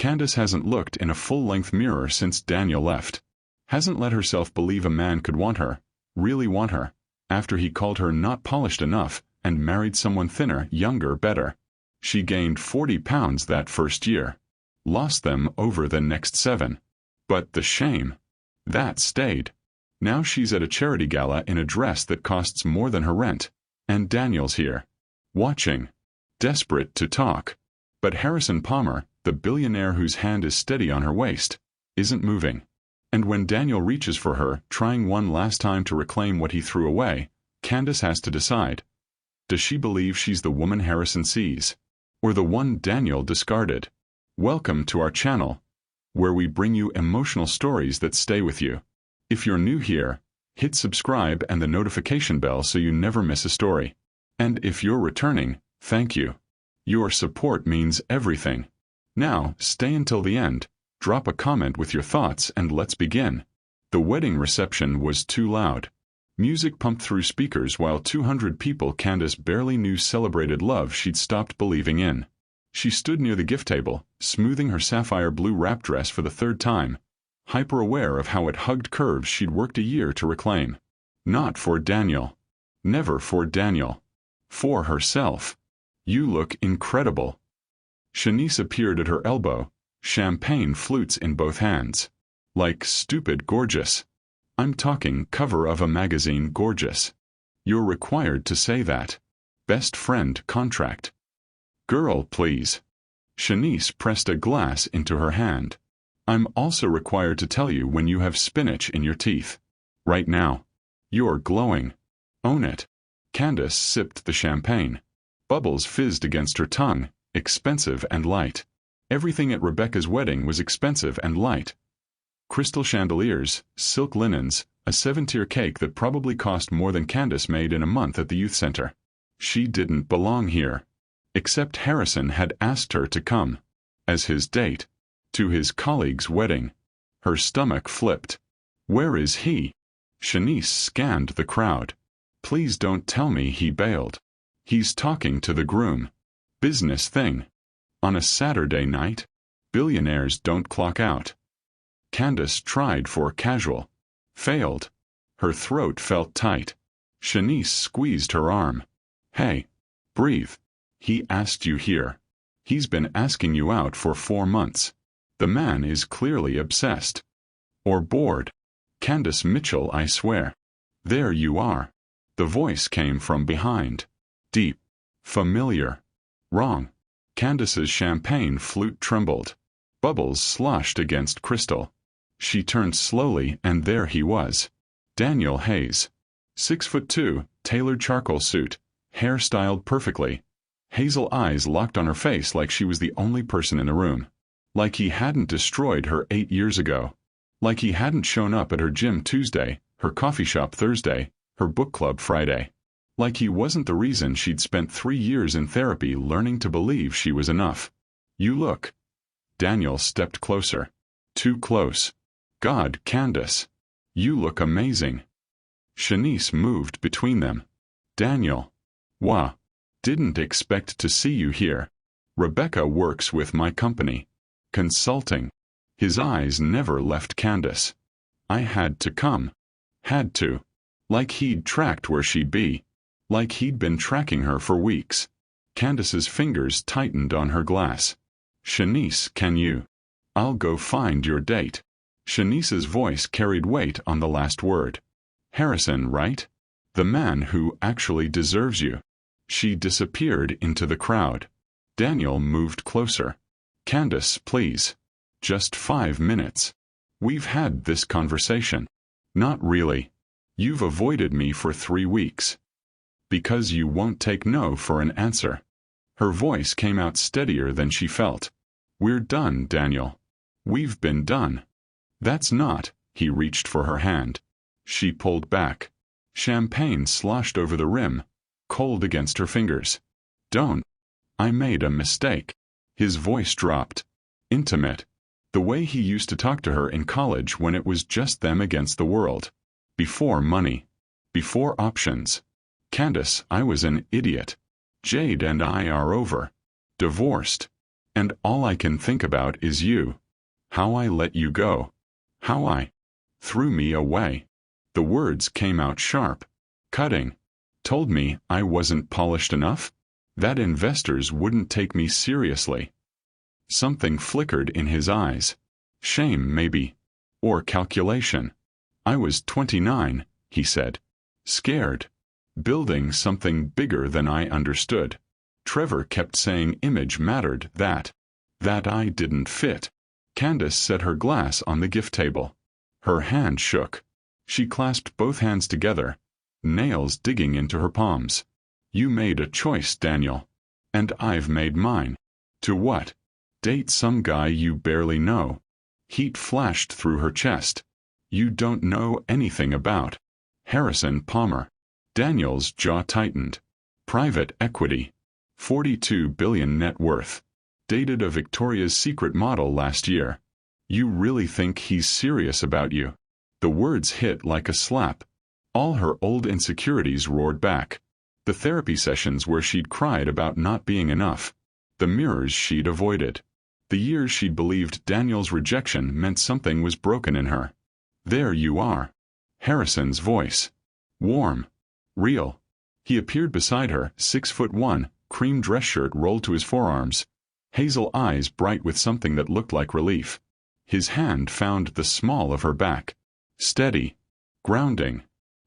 Candace hasn't looked in a full-length mirror since Daniel left. Hasn't let herself believe a man could want her, really want her, after he called her not polished enough and married someone thinner, younger, better. She gained 40 pounds that first year. Lost them over the next 7. But the shame. That stayed. Now she's at a charity gala in a dress that costs more than her rent. And Daniel's here. Watching. Desperate to talk. But Harrison Palmer, the billionaire whose hand is steady on her waist, isn't moving. And when Daniel reaches for her, trying one last time to reclaim what he threw away, Candace has to decide. Does she believe she's the woman Harrison sees? Or the one Daniel discarded? Welcome to our channel, where we bring you emotional stories that stay with you. If you're new here, hit subscribe and the notification bell so you never miss a story. And if you're returning, thank you. Your support means everything. Now, stay until the end, drop a comment with your thoughts, and let's begin. The wedding reception was too loud. Music pumped through speakers while 200 people Candace barely knew celebrated love she'd stopped believing in. She stood near the gift table, smoothing her sapphire blue wrap dress for the 3rd time, hyper-aware of how it hugged curves she'd worked a year to reclaim. Not for Daniel. Never for Daniel. For herself. You look incredible. Shanice appeared at her elbow, champagne flutes in both hands. Like stupid gorgeous. I'm talking cover of a magazine gorgeous. You're required to say that. Best friend contract. Girl, please. Shanice pressed a glass into her hand. I'm also required to tell you when you have spinach in your teeth. Right now. You're glowing. Own it. Candace sipped the champagne. Bubbles fizzed against her tongue, expensive and light. Everything at Rebecca's wedding was expensive and light. Crystal chandeliers, silk linens, a 7-tier cake that probably cost more than Candace made in a month at the youth center. She didn't belong here. Except Harrison had asked her to come. As his date. To his colleague's wedding. Her stomach flipped. Where is he? Shanice scanned the crowd. Please don't tell me he bailed. He's talking to the groom. Business thing. On a Saturday night? Billionaires don't clock out. Candace tried for casual. Failed. Her throat felt tight. Shanice squeezed her arm. Hey. Breathe. He asked you here. He's been asking you out for 4 months. The man is clearly obsessed. Or bored. Candace Mitchell, I swear. There you are. The voice came from behind. Deep. Familiar. Wrong. Candace's champagne flute trembled. Bubbles sloshed against crystal. She turned slowly and there he was. Daniel Hayes. 6'2", tailored charcoal suit, hair styled perfectly. Hazel eyes locked on her face like she was the only person in the room. Like he hadn't destroyed her 8 years ago. Like he hadn't shown up at her gym Tuesday, her coffee shop Thursday, her book club Friday. Like he wasn't the reason she'd spent 3 years in therapy learning to believe she was enough. You look. Daniel stepped closer. Too close. God, Candace. You look amazing. Shanice moved between them. Daniel. Wah. Didn't expect to see you here. Rebecca works with my company. Consulting. His eyes never left Candace. I had to come. Had to. Like he'd tracked where she'd be. Like he'd been tracking her for weeks. Candace's fingers tightened on her glass. Shanice, can you? I'll go find your date. Shanice's voice carried weight on the last word. Harrison, right? The man who actually deserves you. She disappeared into the crowd. Daniel moved closer. Candace, please. Just 5 minutes. We've had this conversation. Not really. You've avoided me for 3 weeks. Because you won't take no for an answer. Her voice came out steadier than she felt. We're done, Daniel. We've been done. That's not. He reached for her hand. She pulled back. Champagne sloshed over the rim, cold against her fingers. Don't. I made a mistake. His voice dropped. Intimate. The way he used to talk to her in college when it was just them against the world. Before money. Before options. Candace, I was an idiot. Jade and I are over. Divorced. And all I can think about is you. How I let you go. How I threw me away. The words came out sharp, cutting. Told me I wasn't polished enough? That investors wouldn't take me seriously. Something flickered in his eyes. Shame, maybe. Or calculation. I was 29, he said. Scared. Building something bigger than I understood. Trevor kept saying image mattered, that I didn't fit. Candace set her glass on the gift table. Her hand shook. She clasped both hands together, nails digging into her palms. You made a choice, Daniel. And I've made mine. To what? Date some guy you barely know. Heat flashed through her chest. You don't know anything about Harrison Palmer. Daniel's jaw tightened. Private equity. 42 billion net worth. Dated a Victoria's Secret model last year. You really think he's serious about you? The words hit like a slap. All her old insecurities roared back. The therapy sessions where she'd cried about not being enough. The mirrors she'd avoided. The years she'd believed Daniel's rejection meant something was broken in her. There you are. Harrison's voice. Warm. Real. He appeared beside her, 6'1", cream dress shirt rolled to his forearms. Hazel eyes bright with something that looked like relief. His hand found the small of her back. Steady. Grounding.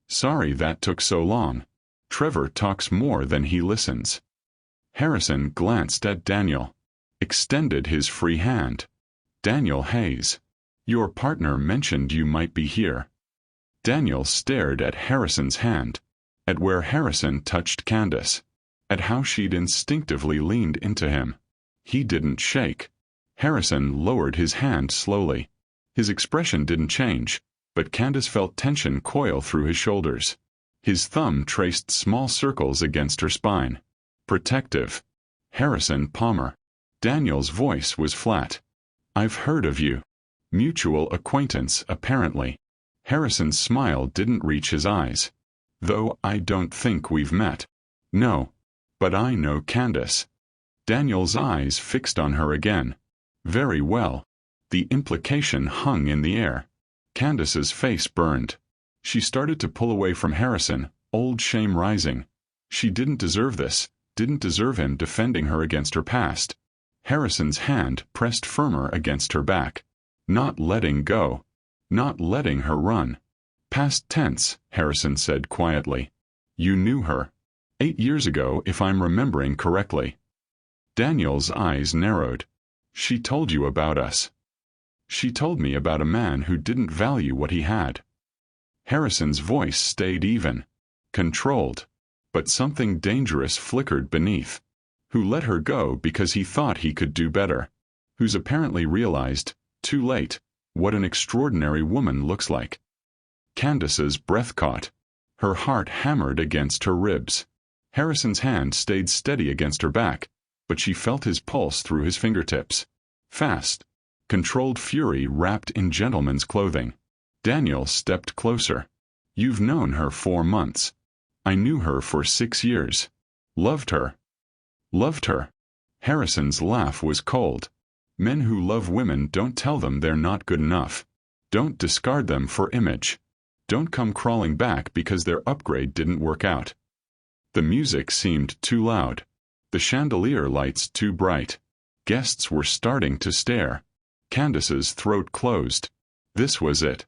Sorry that took so long. Trevor talks more than he listens. Harrison glanced at Daniel. Extended his free hand. Daniel Hayes. Your partner mentioned you might be here. Daniel stared at Harrison's hand. At where Harrison touched Candace. At how she'd instinctively leaned into him. He didn't shake. Harrison lowered his hand slowly. His expression didn't change, but Candace felt tension coil through his shoulders. His thumb traced small circles against her spine. Protective. Harrison Palmer. Daniel's voice was flat. I've heard of you. Mutual acquaintance, apparently. Harrison's smile didn't reach his eyes. Though I don't think we've met. No. But I know Candace. Daniel's eyes fixed on her again. Very well. The implication hung in the air. Candace's face burned. She started to pull away from Harrison, old shame rising. She didn't deserve this, didn't deserve him defending her against her past. Harrison's hand pressed firmer against her back. Not letting go. Not letting her run. Past tense, Harrison said quietly. You knew her. 8 years ago, if I'm remembering correctly. Daniel's eyes narrowed. She told you about us. She told me about a man who didn't value what he had. Harrison's voice stayed even. Controlled. But something dangerous flickered beneath. Who let her go because he thought he could do better. Who's apparently realized, too late, what an extraordinary woman looks like. Candace's breath caught. Her heart hammered against her ribs. Harrison's hand stayed steady against her back, but she felt his pulse through his fingertips. Fast. Controlled fury wrapped in gentleman's clothing. Daniel stepped closer. You've known her 4 months. I knew her for 6 years. Loved her. Loved her. Harrison's laugh was cold. Men who love women don't tell them they're not good enough. Don't discard them for image. Don't come crawling back because their upgrade didn't work out. The music seemed too loud. The chandelier lights too bright. Guests were starting to stare. Candace's throat closed. This was it.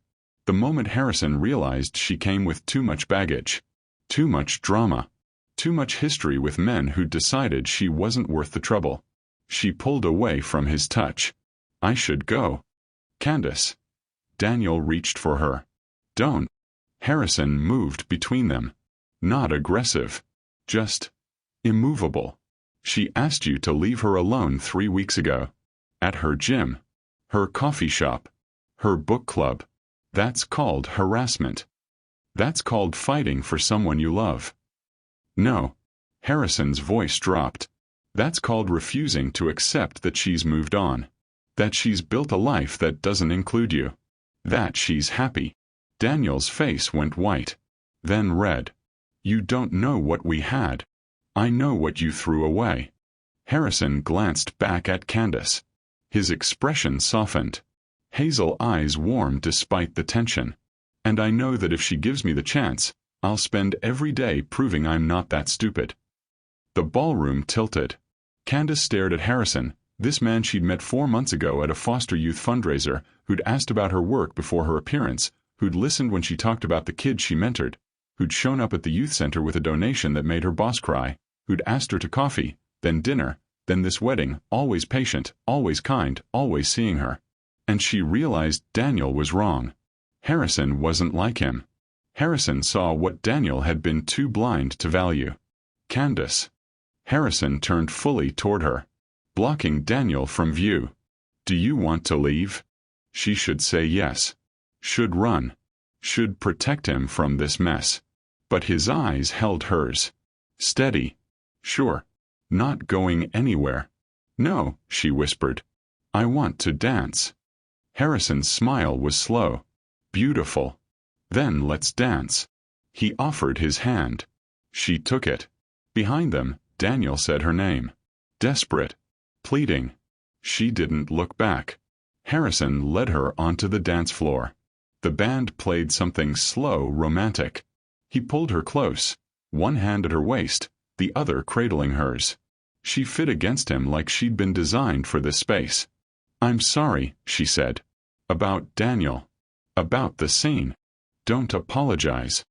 The moment Harrison realized she came with too much baggage. Too much drama. Too much history with men who decided she wasn't worth the trouble. She pulled away from his touch. I should go. Candace. Daniel reached for her. Don't. Harrison moved between them. Not aggressive. Just immovable. She asked you to leave her alone 3 weeks ago. At her gym. Her coffee shop. Her book club. That's called harassment. That's called fighting for someone you love. No. Harrison's voice dropped. That's called refusing to accept that she's moved on. That she's built a life that doesn't include you. That she's happy. Daniel's face went white. Then red. You don't know what we had. I know what you threw away. Harrison glanced back at Candace. His expression softened. Hazel eyes warmed despite the tension. And I know that if she gives me the chance, I'll spend every day proving I'm not that stupid. The ballroom tilted. Candace stared at Harrison, this man she'd met 4 months ago at a foster youth fundraiser, who'd asked about her work before her appearance, who'd listened when she talked about the kids she mentored, who'd shown up at the youth center with a donation that made her boss cry, who'd asked her to coffee, then dinner, then this wedding, always patient, always kind, always seeing her. And she realized Daniel was wrong. Harrison wasn't like him. Harrison saw what Daniel had been too blind to value. Candace. Harrison turned fully toward her, blocking Daniel from view. Do you want to leave? She should say yes. Should run. Should protect him from this mess. But his eyes held hers. Steady. Sure. Not going anywhere. No, she whispered. I want to dance. Harrison's smile was slow. Beautiful. Then let's dance. He offered his hand. She took it. Behind them, Daniel said her name. Desperate. Pleading. She didn't look back. Harrison led her onto the dance floor. The band played something slow, romantic. He pulled her close, one hand at her waist, the other cradling hers. She fit against him like she'd been designed for this space. I'm sorry, she said. About Daniel. About the scene. Don't apologize.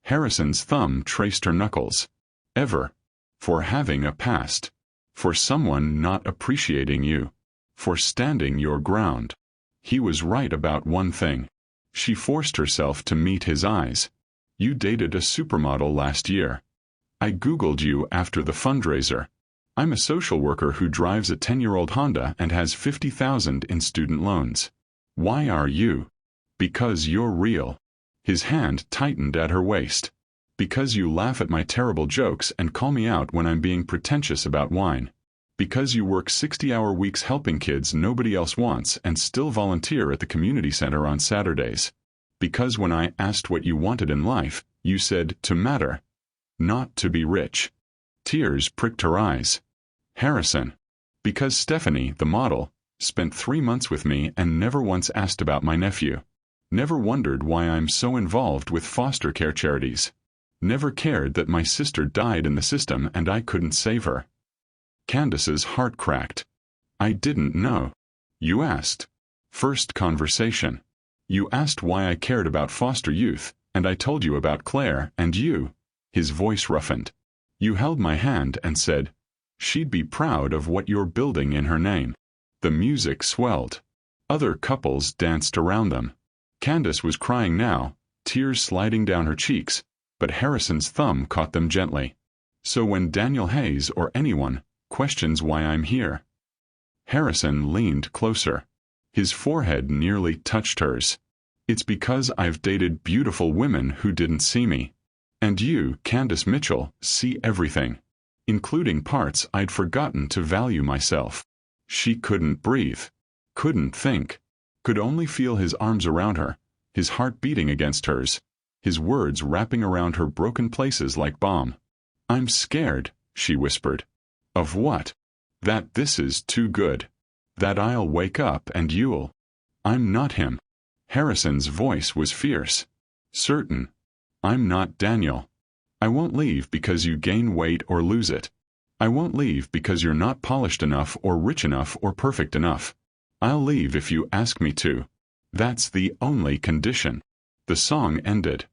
Harrison's thumb traced her knuckles. Ever. For having a past. For someone not appreciating you. For standing your ground. He was right about one thing. She forced herself to meet his eyes. You dated a supermodel last year. I Googled you after the fundraiser. I'm a social worker who drives a 10-year-old Honda and has $50,000 in student loans. Why are you? Because you're real. His hand tightened at her waist. Because you laugh at my terrible jokes and call me out when I'm being pretentious about wine. Because you work 60-hour weeks helping kids nobody else wants and still volunteer at the community center on Saturdays. Because when I asked what you wanted in life, you said to matter, not to be rich. Tears pricked her eyes. Harrison. Because Stephanie, the model, spent 3 months with me and never once asked about my nephew. Never wondered why I'm so involved with foster care charities. Never cared that my sister died in the system and I couldn't save her. Candace's heart cracked. I didn't know. You asked. First conversation. You asked why I cared about foster youth, and I told you about Claire and you. His voice roughened. You held my hand and said, she'd be proud of what you're building in her name. The music swelled. Other couples danced around them. Candace was crying now, tears sliding down her cheeks, but Harrison's thumb caught them gently. So when Daniel Hayes or anyone questions why I'm here. Harrison leaned closer. His forehead nearly touched hers. It's because I've dated beautiful women who didn't see me. And you, Candace Mitchell, see everything. Including parts I'd forgotten to value myself. She couldn't breathe. Couldn't think. Could only feel his arms around her, his heart beating against hers, his words wrapping around her broken places like balm. I'm scared, she whispered. Of what? That this is too good. That I'll wake up and you'll. I'm not him. Harrison's voice was fierce. Certain. I'm not Daniel. I won't leave because you gain weight or lose it. I won't leave because you're not polished enough or rich enough or perfect enough. I'll leave if you ask me to. That's the only condition. The song ended.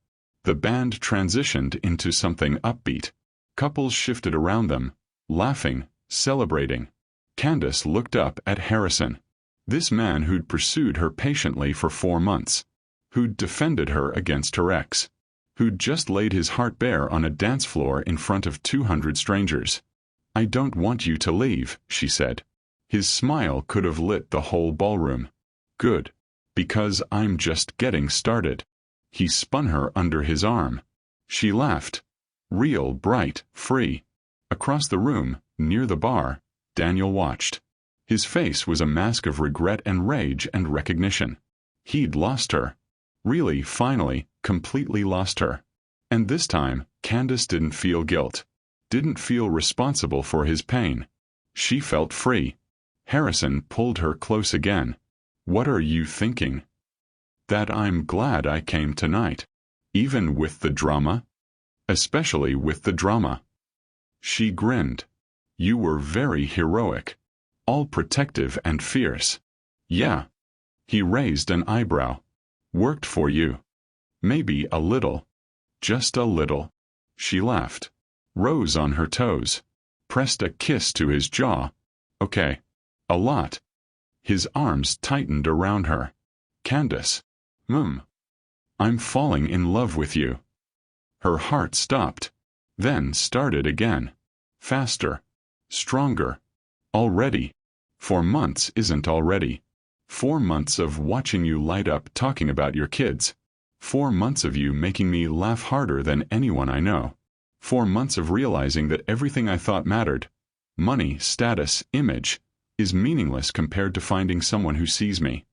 The band transitioned into something upbeat. Couples shifted around them, laughing, celebrating. Candace looked up at Harrison. This man who'd pursued her patiently for 4 months. Who'd defended her against her ex. Who'd just laid his heart bare on a dance floor in front of 200 strangers. I don't want you to leave, she said. His smile could have lit the whole ballroom. Good. Because I'm just getting started. He spun her under his arm. She laughed. Real, bright, free. Across the room, near the bar, Daniel watched. His face was a mask of regret and rage and recognition. He'd lost her. Really, finally, completely lost her. And this time, Candace didn't feel guilt. Didn't feel responsible for his pain. She felt free. Harrison pulled her close again. What are you thinking? That I'm glad I came tonight. Even with the drama? Especially with the drama. She grinned. You were very heroic. All protective and fierce. Yeah. He raised an eyebrow. Worked for you. Maybe a little. Just a little. She laughed. Rose on her toes. Pressed a kiss to his jaw. Okay. A lot. His arms tightened around her. Candace. I'm falling in love with you. Her heart stopped. Then started again. Faster. Stronger. Already. 4 months isn't already. 4 months of watching you light up talking about your kids. 4 months of you making me laugh harder than anyone I know. 4 months of realizing that everything I thought mattered, money, status, image, is meaningless compared to finding someone who sees me.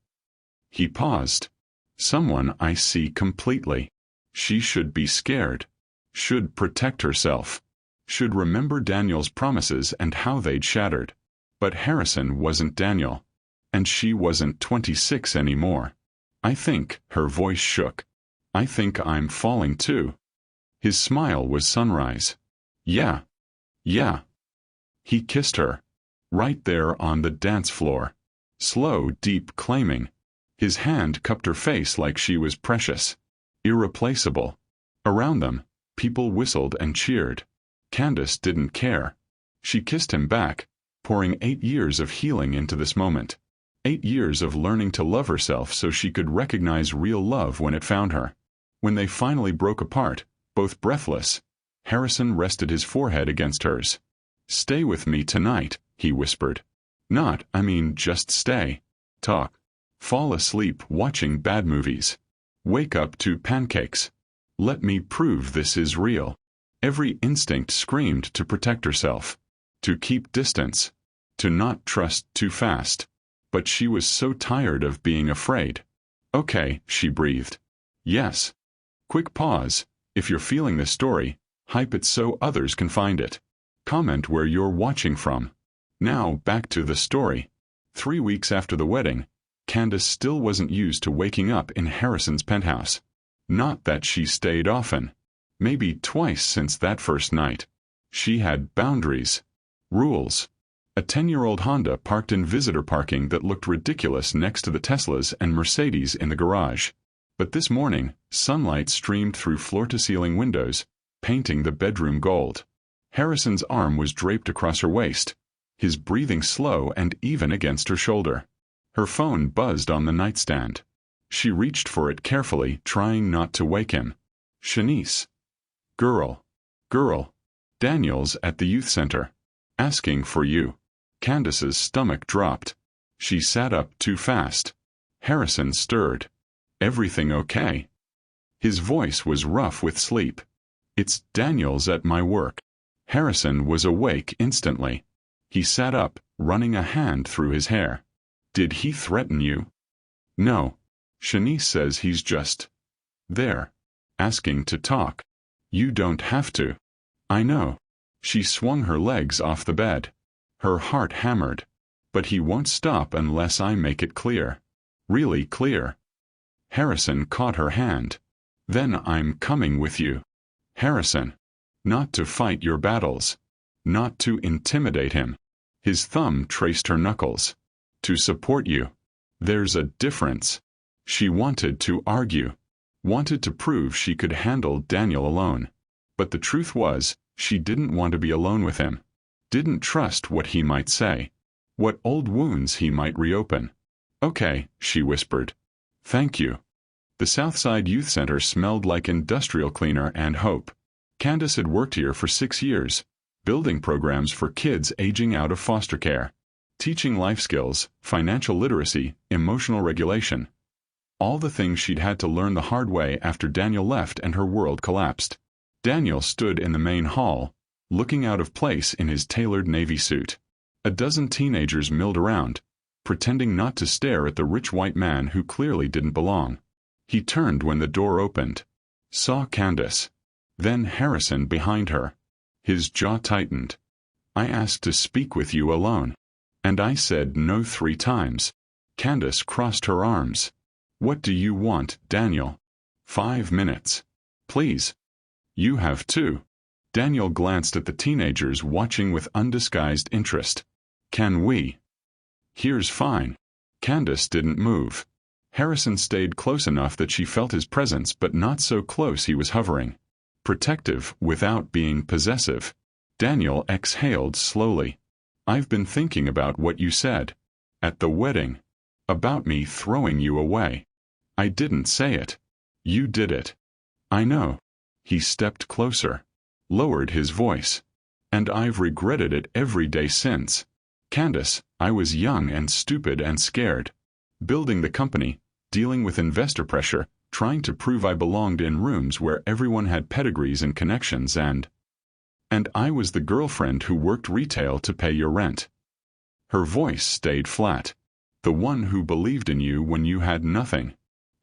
He paused. Someone I see completely. She should be scared. Should protect herself. Should remember Daniel's promises and how they'd shattered. But Harrison wasn't Daniel. And she wasn't 26 anymore. I think, her voice shook. I think I'm falling too. His smile was sunrise. Yeah. Yeah. He kissed her. Right there on the dance floor. Slow, deep claiming. His hand cupped her face like she was precious. Irreplaceable. Around them, people whistled and cheered. Candace didn't care. She kissed him back, pouring 8 years of healing into this moment. 8 years of learning to love herself so she could recognize real love when it found her. When they finally broke apart, both breathless, Harrison rested his forehead against hers. Stay with me tonight, he whispered. Just stay. Talk. Fall asleep watching bad movies. Wake up to pancakes. Let me prove this is real. Every instinct screamed to protect herself. To keep distance. To not trust too fast. But she was so tired of being afraid. Okay, she breathed. Yes. Quick pause. If you're feeling this story, hype it so others can find it. Comment where you're watching from. Now, back to the story. 3 weeks after the wedding, Candace still wasn't used to waking up in Harrison's penthouse. Not that she stayed often. Maybe twice since that first night. She had boundaries. Rules. A 10-year-old Honda parked in visitor parking that looked ridiculous next to the Teslas and Mercedes in the garage. But this morning, sunlight streamed through floor-to-ceiling windows, painting the bedroom gold. Harrison's arm was draped across her waist, his breathing slow and even against her shoulder. Her phone buzzed on the nightstand. She reached for it carefully, trying not to wake him. Shanice. Girl. Daniel's at the youth center. Asking for you. Candace's stomach dropped. She sat up too fast. Harrison stirred. Everything okay? His voice was rough with sleep. It's Daniel's at my work. Harrison was awake instantly. He sat up, running a hand through his hair. Did he threaten you? No. Shanice says he's just there, asking to talk. You don't have to. I know. She swung her legs off the bed. Her heart hammered. But he won't stop unless I make it clear. Really clear. Harrison caught her hand. Then I'm coming with you. Harrison. Not to fight your battles. Not to intimidate him. His thumb traced her knuckles. To support you. There's a difference. She wanted to argue. Wanted to prove she could handle Daniel alone. But the truth was, she didn't want to be alone with him. Didn't trust what he might say. What old wounds he might reopen. Okay, she whispered. Thank you. The Southside Youth Center smelled like industrial cleaner and hope. Candace had worked here for 6 years, building programs for kids aging out of foster care, teaching life skills, financial literacy, emotional regulation. All the things she'd had to learn the hard way after Daniel left and her world collapsed. Daniel stood in the main hall, looking out of place in his tailored navy suit. A dozen teenagers milled around, pretending not to stare at the rich white man who clearly didn't belong. He turned when the door opened. Saw Candace. Then Harrison behind her. His jaw tightened. I asked to speak with you alone. And I said no 3 times. Candace crossed her arms. What do you want, Daniel? 5 minutes. Please. You have 2. Daniel glanced at the teenagers watching with undisguised interest. Can we? Here's fine. Candace didn't move. Harrison stayed close enough that she felt his presence but not so close he was hovering. Protective without being possessive. Daniel exhaled slowly. I've been thinking about what you said. At the wedding. About me throwing you away. I didn't say it. You did it. I know. He stepped closer. Lowered his voice. And I've regretted it every day since. Candace, I was young and stupid and scared. Building the company, dealing with investor pressure, trying to prove I belonged in rooms where everyone had pedigrees and connections and I was the girlfriend who worked retail to pay your rent. Her voice stayed flat. The one who believed in you when you had nothing.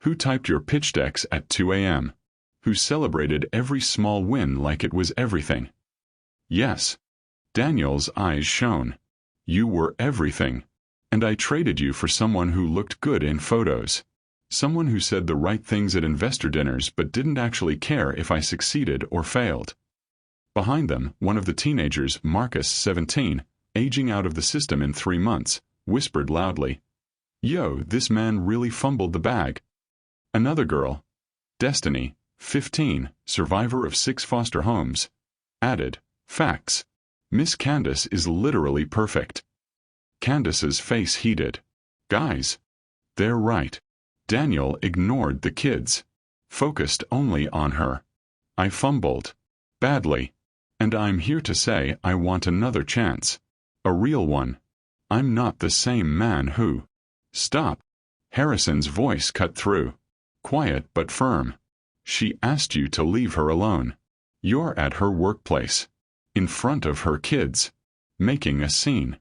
Who typed your pitch decks at 2 a.m. Who celebrated every small win like it was everything. Yes. Daniel's eyes shone. You were everything. And I traded you for someone who looked good in photos. Someone who said the right things at investor dinners but didn't actually care if I succeeded or failed. Behind them, one of the teenagers, Marcus, 17, aging out of the system in 3 months, whispered loudly, Yo, this man really fumbled the bag. Another girl, Destiny, 15, survivor of 6 foster homes, added, Facts. Miss Candace is literally perfect. Candace's face heated. Guys. They're right. Daniel ignored the kids. Focused only on her. I fumbled. Badly. And I'm here to say I want another chance. A real one. I'm not the same man who... Stop. Harrison's voice cut through. Quiet but firm. She asked you to leave her alone. You're at her workplace. In front of her kids. Making a scene.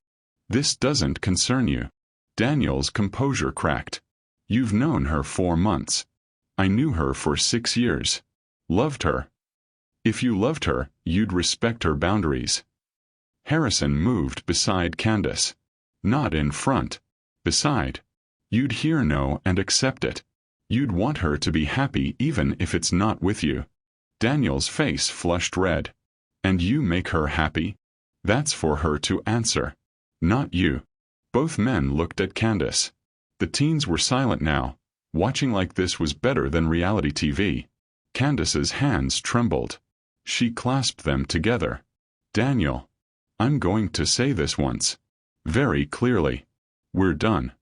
This doesn't concern you. Daniel's composure cracked. You've known her 4 months. I knew her for 6 years. Loved her. If you loved her, you'd respect her boundaries. Harrison moved beside Candace. Not in front. Beside. You'd hear no and accept it. You'd want her to be happy even if it's not with you. Daniel's face flushed red. And you make her happy? That's for her to answer. Not you. Both men looked at Candace. The teens were silent now. Watching like this was better than reality TV. Candace's hands trembled. She clasped them together. Daniel. I'm going to say this once. Very clearly. We're done.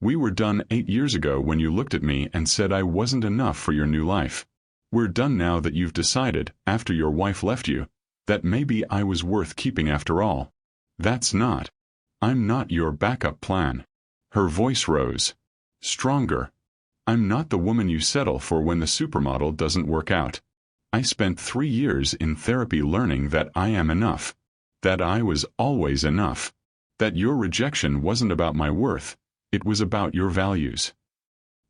We were done 8 years ago when you looked at me and said I wasn't enough for your new life. We're done now that you've decided, after your wife left you, that maybe I was worth keeping after all. That's not. I'm not your backup plan. Her voice rose. Stronger. I'm not the woman you settle for when the supermodel doesn't work out. I spent 3 years in therapy learning that I am enough. That I was always enough. That your rejection wasn't about my worth. It was about your values.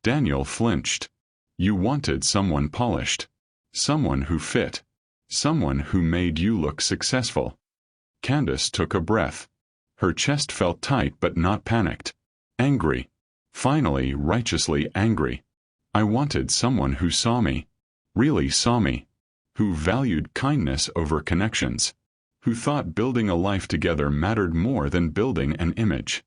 Daniel flinched. You wanted someone polished. Someone who fit. Someone who made you look successful. Candace took a breath. Her chest felt tight but not panicked. Angry. Finally, righteously angry. I wanted someone who saw me. Really saw me. Who valued kindness over connections. Who thought building a life together mattered more than building an image.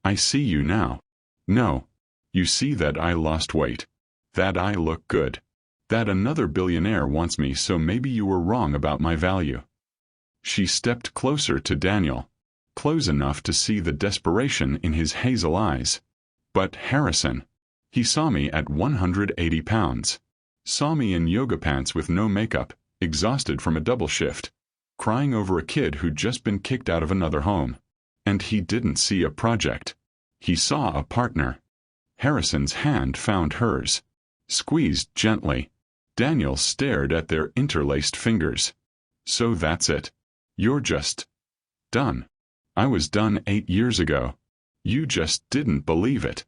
I see you now. No. You see that I lost weight. That I look good. That another billionaire wants me, so maybe you were wrong about my value. She stepped closer to Daniel. Close enough to see the desperation in his hazel eyes. But Harrison. He saw me at 180 pounds. Saw me in yoga pants with no makeup, exhausted from a double shift. Crying over a kid who'd just been kicked out of another home. And he didn't see a project. He saw a partner. Harrison's hand found hers. Squeezed gently. Daniel stared at their interlaced fingers. So that's it. You're just... done. I was done 8 years ago. You just didn't believe it.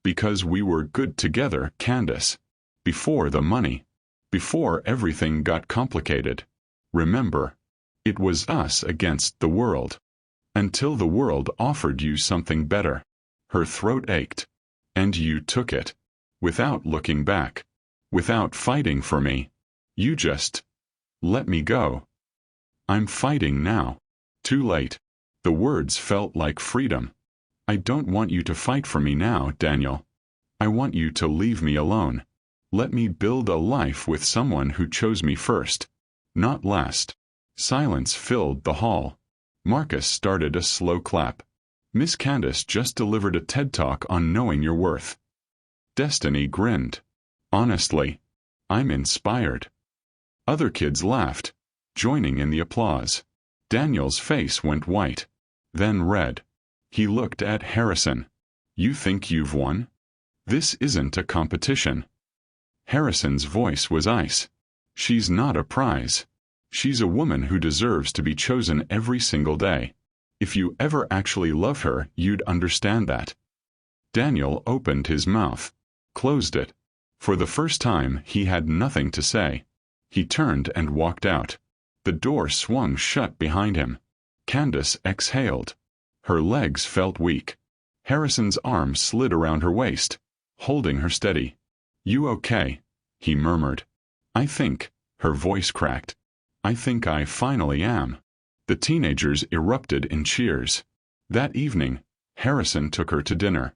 Because we were good together, Candace. Before the money. Before everything got complicated. Remember. It was us against the world. Until the world offered you something better. Her throat ached. And you took it. Without looking back. Without fighting for me. You just let me go. I'm fighting now. Too late. The words felt like freedom. I don't want you to fight for me now, Daniel. I want you to leave me alone. Let me build a life with someone who chose me first, not last. Silence filled the hall. Marcus started a slow clap. Miss Candace just delivered a TED Talk on knowing your worth. Destiny grinned. Honestly, I'm inspired. Other kids laughed, joining in the applause. Daniel's face went white, then red. He looked at Harrison. You think you've won? This isn't a competition. Harrison's voice was ice. She's not a prize. She's a woman who deserves to be chosen every single day. If you ever actually love her, you'd understand that. Daniel opened his mouth, closed it. For the first time, he had nothing to say. He turned and walked out. The door swung shut behind him. Candace exhaled. Her legs felt weak. Harrison's arm slid around her waist, holding her steady. You okay? He murmured. I think, her voice cracked. I think I finally am. The teenagers erupted in cheers. That evening, Harrison took her to dinner.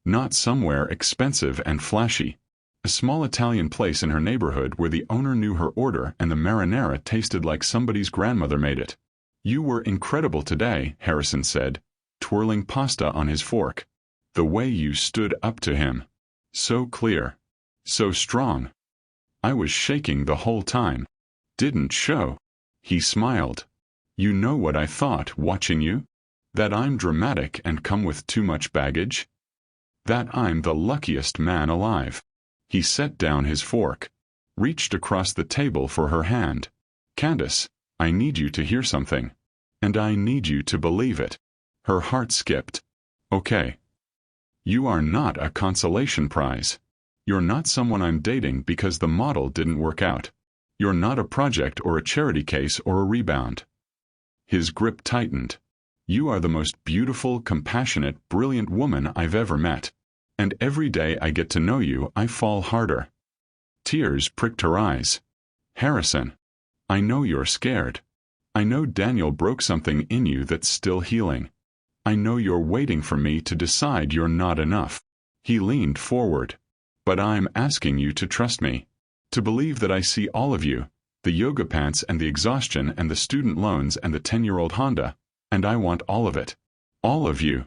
Not somewhere expensive and flashy. A small Italian place in her neighborhood where the owner knew her order and the marinara tasted like somebody's grandmother made it. You were incredible today, Harrison said, twirling pasta on his fork. The way you stood up to him. So clear. So strong. I was shaking the whole time. Didn't show. He smiled. You know what I thought watching you? That I'm dramatic and come with too much baggage? That I'm the luckiest man alive. He set down his fork, reached across the table for her hand. Candace, I need you to hear something. And I need you to believe it. Her heart skipped. Okay. You are not a consolation prize. You're not someone I'm dating because the model didn't work out. You're not a project or a charity case or a rebound. His grip tightened. You are the most beautiful, compassionate, brilliant woman I've ever met. And every day I get to know you, I fall harder. Tears pricked her eyes. Harrison, I know you're scared. I know Daniel broke something in you that's still healing. I know you're waiting for me to decide you're not enough. He leaned forward. But I'm asking you to trust me. To believe that I see all of you, the yoga pants and the exhaustion and the student loans and the 10-year-old Honda, and I want all of it. All of you.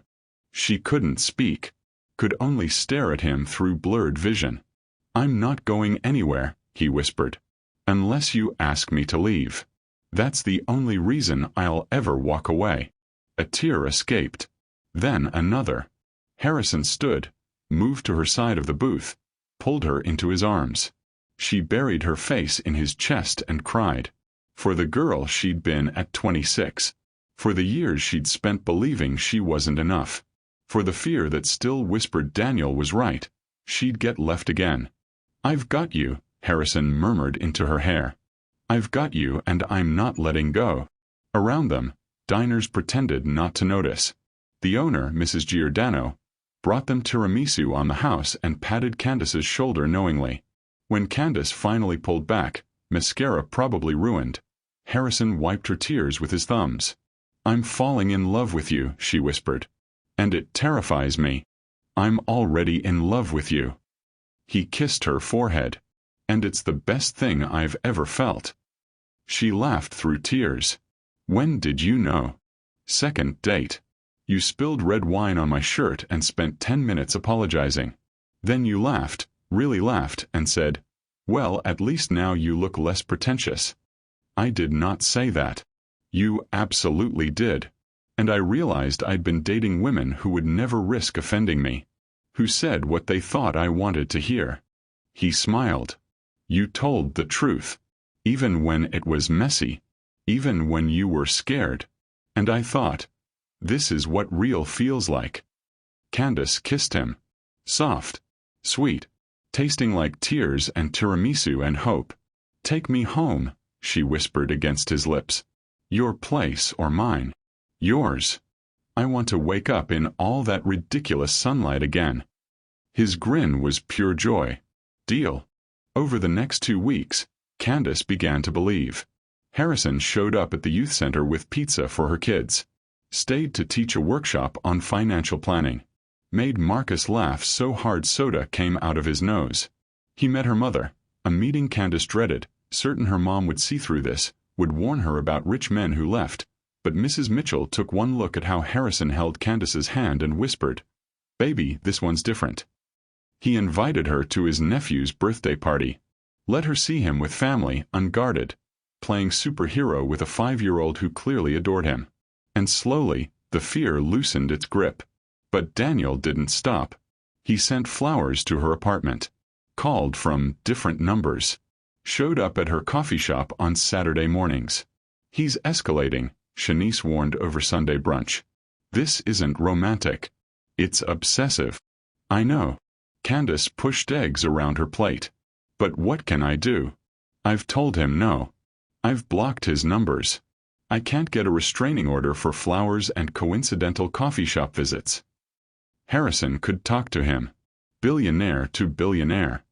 She couldn't speak. Could only stare at him through blurred vision. I'm not going anywhere, he whispered. Unless you ask me to leave. That's the only reason I'll ever walk away. A tear escaped. Then another. Harrison stood, moved to her side of the booth, pulled her into his arms. She buried her face in his chest and cried. For the girl she'd been at 26. For the years she'd spent believing she wasn't enough. For the fear that still whispered Daniel was right. She'd get left again. I've got you, Harrison murmured into her hair. I've got you and I'm not letting go. Around them, diners pretended not to notice. The owner, Mrs. Giordano, brought them tiramisu on the house and patted Candace's shoulder knowingly. When Candace finally pulled back, mascara probably ruined, Harrison wiped her tears with his thumbs. I'm falling in love with you, she whispered. And it terrifies me. I'm already in love with you. He kissed her forehead. And it's the best thing I've ever felt. She laughed through tears. When did you know? Second date. You spilled red wine on my shirt and spent 10 minutes apologizing. Then you laughed, really laughed, and said, well, at least now you look less pretentious. I did not say that. You absolutely did. And I realized I'd been dating women who would never risk offending me. Who said what they thought I wanted to hear. He smiled. You told the truth. Even when it was messy. Even when you were scared. And I thought, this is what real feels like. Candace kissed him. Soft. Sweet. Tasting like tears and tiramisu and hope. Take me home, she whispered against his lips. Your place or mine? Yours. I want to wake up in all that ridiculous sunlight again. His grin was pure joy. Deal. Over the next 2 weeks, Candace began to believe. Harrison showed up at the youth center with pizza for her kids. Stayed to teach a workshop on financial planning. Made Marcus laugh so hard soda came out of his nose. He met her mother, a meeting Candace dreaded, certain her mom would see through this, would warn her about rich men who left. But Mrs. Mitchell took one look at how Harrison held Candace's hand and whispered, "Baby, this one's different." He invited her to his nephew's birthday party. Let her see him with family, unguarded, playing superhero with a 5-year-old who clearly adored him. And slowly, the fear loosened its grip. But Daniel didn't stop. He sent flowers to her apartment. Called from different numbers. Showed up at her coffee shop on Saturday mornings. He's escalating, Shanice warned over Sunday brunch. This isn't romantic. It's obsessive. I know. Candace pushed eggs around her plate. But what can I do? I've told him no. I've blocked his numbers. I can't get a restraining order for flowers and coincidental coffee shop visits. Harrison could talk to him. Billionaire to billionaire.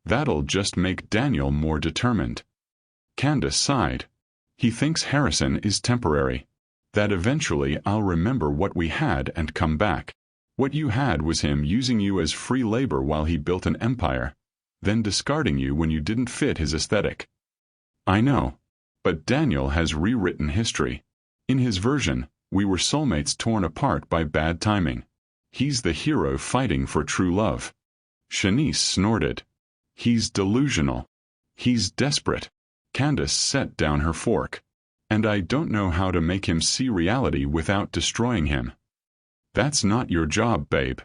That'll just make Daniel more determined. Candace sighed. He thinks Harrison is temporary. That eventually I'll remember what we had and come back. What you had was him using you as free labor while he built an empire, then discarding you when you didn't fit his aesthetic. I know. But Daniel has rewritten history. In his version, we were soulmates torn apart by bad timing. He's the hero fighting for true love. Shanice snorted. He's delusional. He's desperate. Candace set down her fork. And I don't know how to make him see reality without destroying him. That's not your job, babe.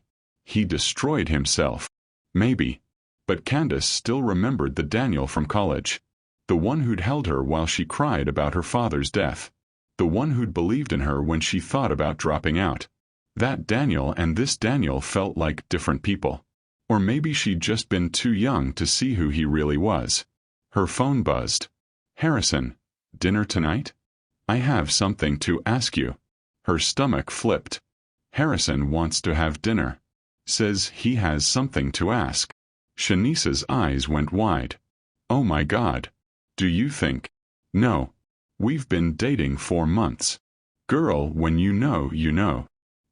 He destroyed himself. Maybe. But Candace still remembered the Daniel from college. The one who'd held her while she cried about her father's death. The one who'd believed in her when she thought about dropping out. That Daniel and this Daniel felt like different people. Or maybe she'd just been too young to see who he really was. Her phone buzzed. Harrison, dinner tonight? I have something to ask you. Her stomach flipped. Harrison wants to have dinner. Says he has something to ask. Shanice's eyes went wide. Oh my God. Do you think? No. We've been dating 4 months. Girl, when you know, you know.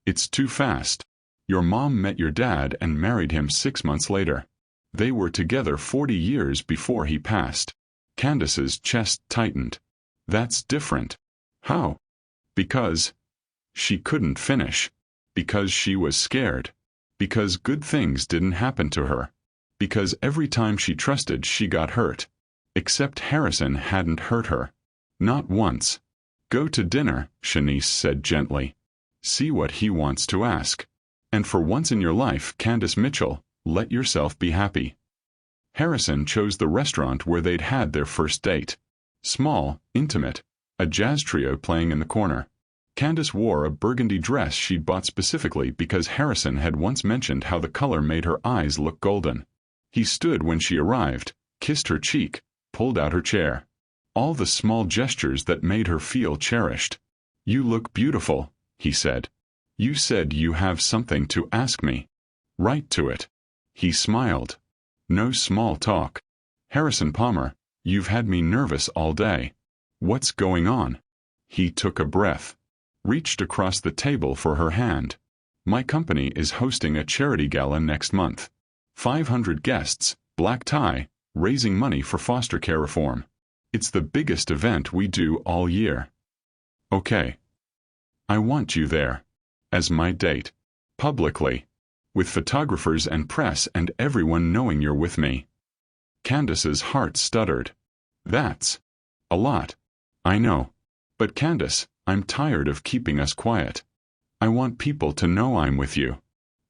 It's too fast. Your mom met your dad and married him 6 months later. They were together 40 years before he passed. Candace's chest tightened. That's different. How? Because she couldn't finish. Because she was scared. Because good things didn't happen to her. Because every time she trusted she got hurt. Except Harrison hadn't hurt her. Not once. Go to dinner, Shanice said gently. See what he wants to ask. And for once in your life, Candace Mitchell, let yourself be happy. Harrison chose the restaurant where they'd had their first date. Small, intimate, a jazz trio playing in the corner. Candace wore a burgundy dress she'd bought specifically because Harrison had once mentioned how the color made her eyes look golden. He stood when she arrived, kissed her cheek, pulled out her chair. All the small gestures that made her feel cherished. You look beautiful, he said. You said you have something to ask me. Right to it. He smiled. No small talk. Harrison Palmer, you've had me nervous all day. What's going on? He took a breath. Reached across the table for her hand. My company is hosting a charity gala next month. 500 guests, black tie, raising money for foster care reform. It's the biggest event we do all year. Okay. I want you there. As my date. Publicly. With photographers and press and everyone knowing you're with me. Candace's heart stuttered. That's a lot. I know. But Candace, I'm tired of keeping us quiet. I want people to know I'm with you.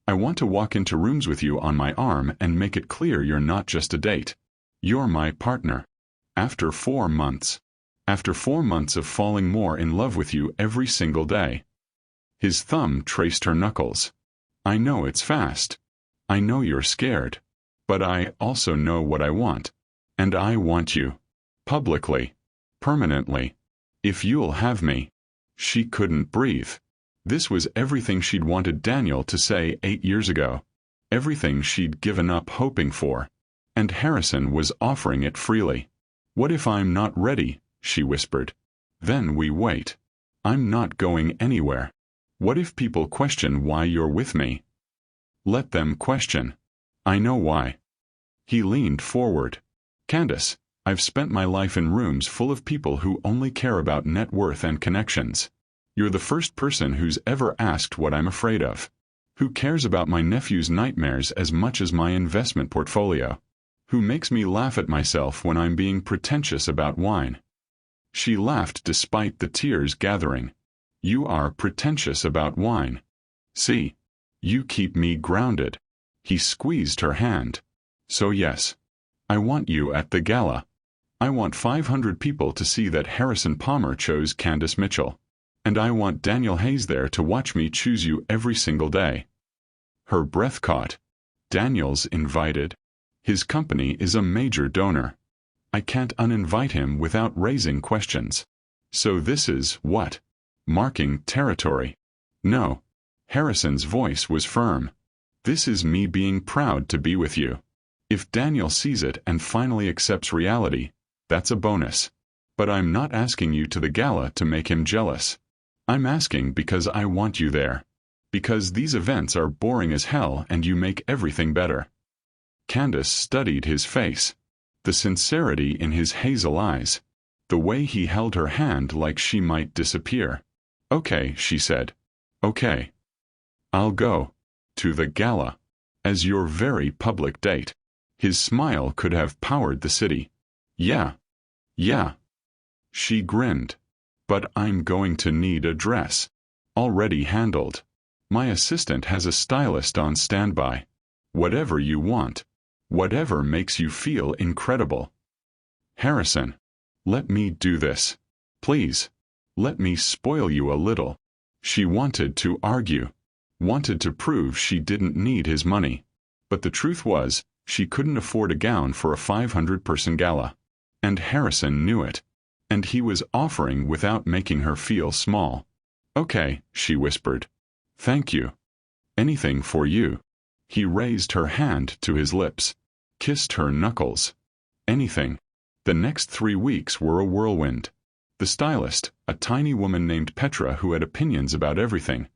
I want to walk into rooms with you on my arm and make it clear you're not just a date. You're my partner. After 4 months. After 4 months of falling more in love with you every single day. His thumb traced her knuckles. I know it's fast. I know you're scared. But I also know what I want. And I want you. Publicly. Permanently. If you'll have me. She couldn't breathe. This was everything she'd wanted Daniel to say 8 years ago. Everything she'd given up hoping for. And Harrison was offering it freely. What if I'm not ready? She whispered. Then we wait. I'm not going anywhere. What if people question why you're with me? Let them question. I know why. He leaned forward. Candace, I've spent my life in rooms full of people who only care about net worth and connections. You're the first person who's ever asked what I'm afraid of. Who cares about my nephew's nightmares as much as my investment portfolio? Who makes me laugh at myself when I'm being pretentious about wine? She laughed despite the tears gathering. You are pretentious about wine. See? You keep me grounded. He squeezed her hand. So yes. I want you at the gala. I want 500 people to see that Harrison Palmer chose Candace Mitchell. And I want Daniel Hayes there to watch me choose you every single day. Her breath caught. Daniel's invited. His company is a major donor. I can't uninvite him without raising questions. So this is what? Marking territory. No. Harrison's voice was firm. This is me being proud to be with you. If Daniel sees it and finally accepts reality, that's a bonus. But I'm not asking you to the gala to make him jealous. I'm asking because I want you there. Because these events are boring as hell and you make everything better. Candace studied his face. The sincerity in his hazel eyes. The way he held her hand like she might disappear. Okay, she said. Okay. I'll go. To the gala. As your very public date. His smile could have powered the city. Yeah. Yeah. She grinned. But I'm going to need a dress. Already handled. My assistant has a stylist on standby. Whatever you want. Whatever makes you feel incredible. Harrison. Let me do this. Please. Let me spoil you a little. She wanted to argue. Wanted to prove she didn't need his money. But the truth was, she couldn't afford a gown for a 500-person gala. And Harrison knew it. And he was offering without making her feel small. Okay, she whispered. Thank you. Anything for you. He raised her hand to his lips. Kissed her knuckles. Anything. The next 3 weeks were a whirlwind. The stylist, a tiny woman named Petra who had opinions about everything,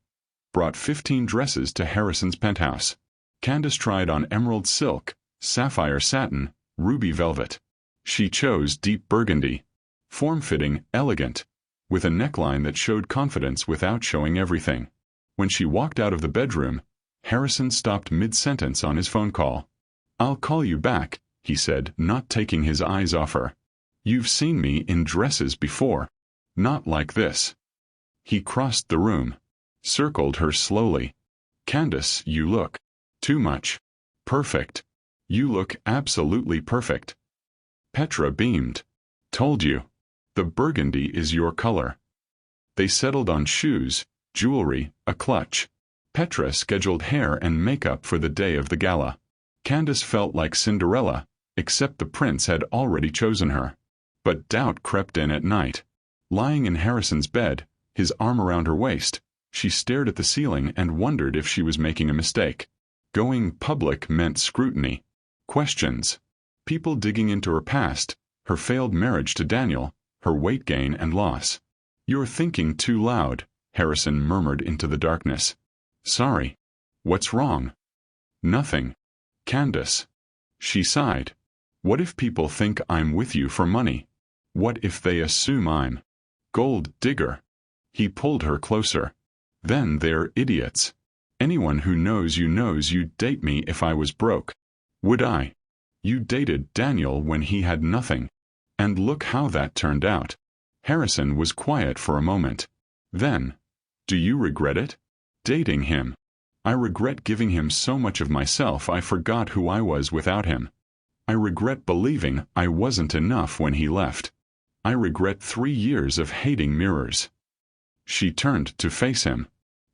brought 15 dresses to Harrison's penthouse. Candace tried on emerald silk, sapphire satin, ruby velvet. She chose deep burgundy. Form-fitting, elegant, with a neckline that showed confidence without showing everything. When she walked out of the bedroom, Harrison stopped mid-sentence on his phone call. I'll call you back, he said, not taking his eyes off her. You've seen me in dresses before. Not like this. He crossed the room. Circled her slowly. Candace, you look. Too much. Perfect. You look absolutely perfect. Petra beamed. Told you. The burgundy is your color. They settled on shoes, jewelry, a clutch. Petra scheduled hair and makeup for the day of the gala. Candace felt like Cinderella, except the prince had already chosen her. But doubt crept in at night. Lying in Harrison's bed, his arm around her waist, she stared at the ceiling and wondered if she was making a mistake. Going public meant scrutiny. Questions. People digging into her past, her failed marriage to Daniel, her weight gain and loss. You're thinking too loud, Harrison murmured into the darkness. Sorry. What's wrong? Nothing. Candace. She sighed. What if people think I'm with you for money? What if they assume I'm gold digger? He pulled her closer. Then they're idiots. Anyone who knows you'd date me if I was broke. Would I? You dated Daniel when he had nothing. And look how that turned out. Harrison was quiet for a moment. Then, do you regret it? Dating him. I regret giving him so much of myself I forgot who I was without him. I regret believing I wasn't enough when he left. I regret 3 years of hating mirrors. She turned to face him.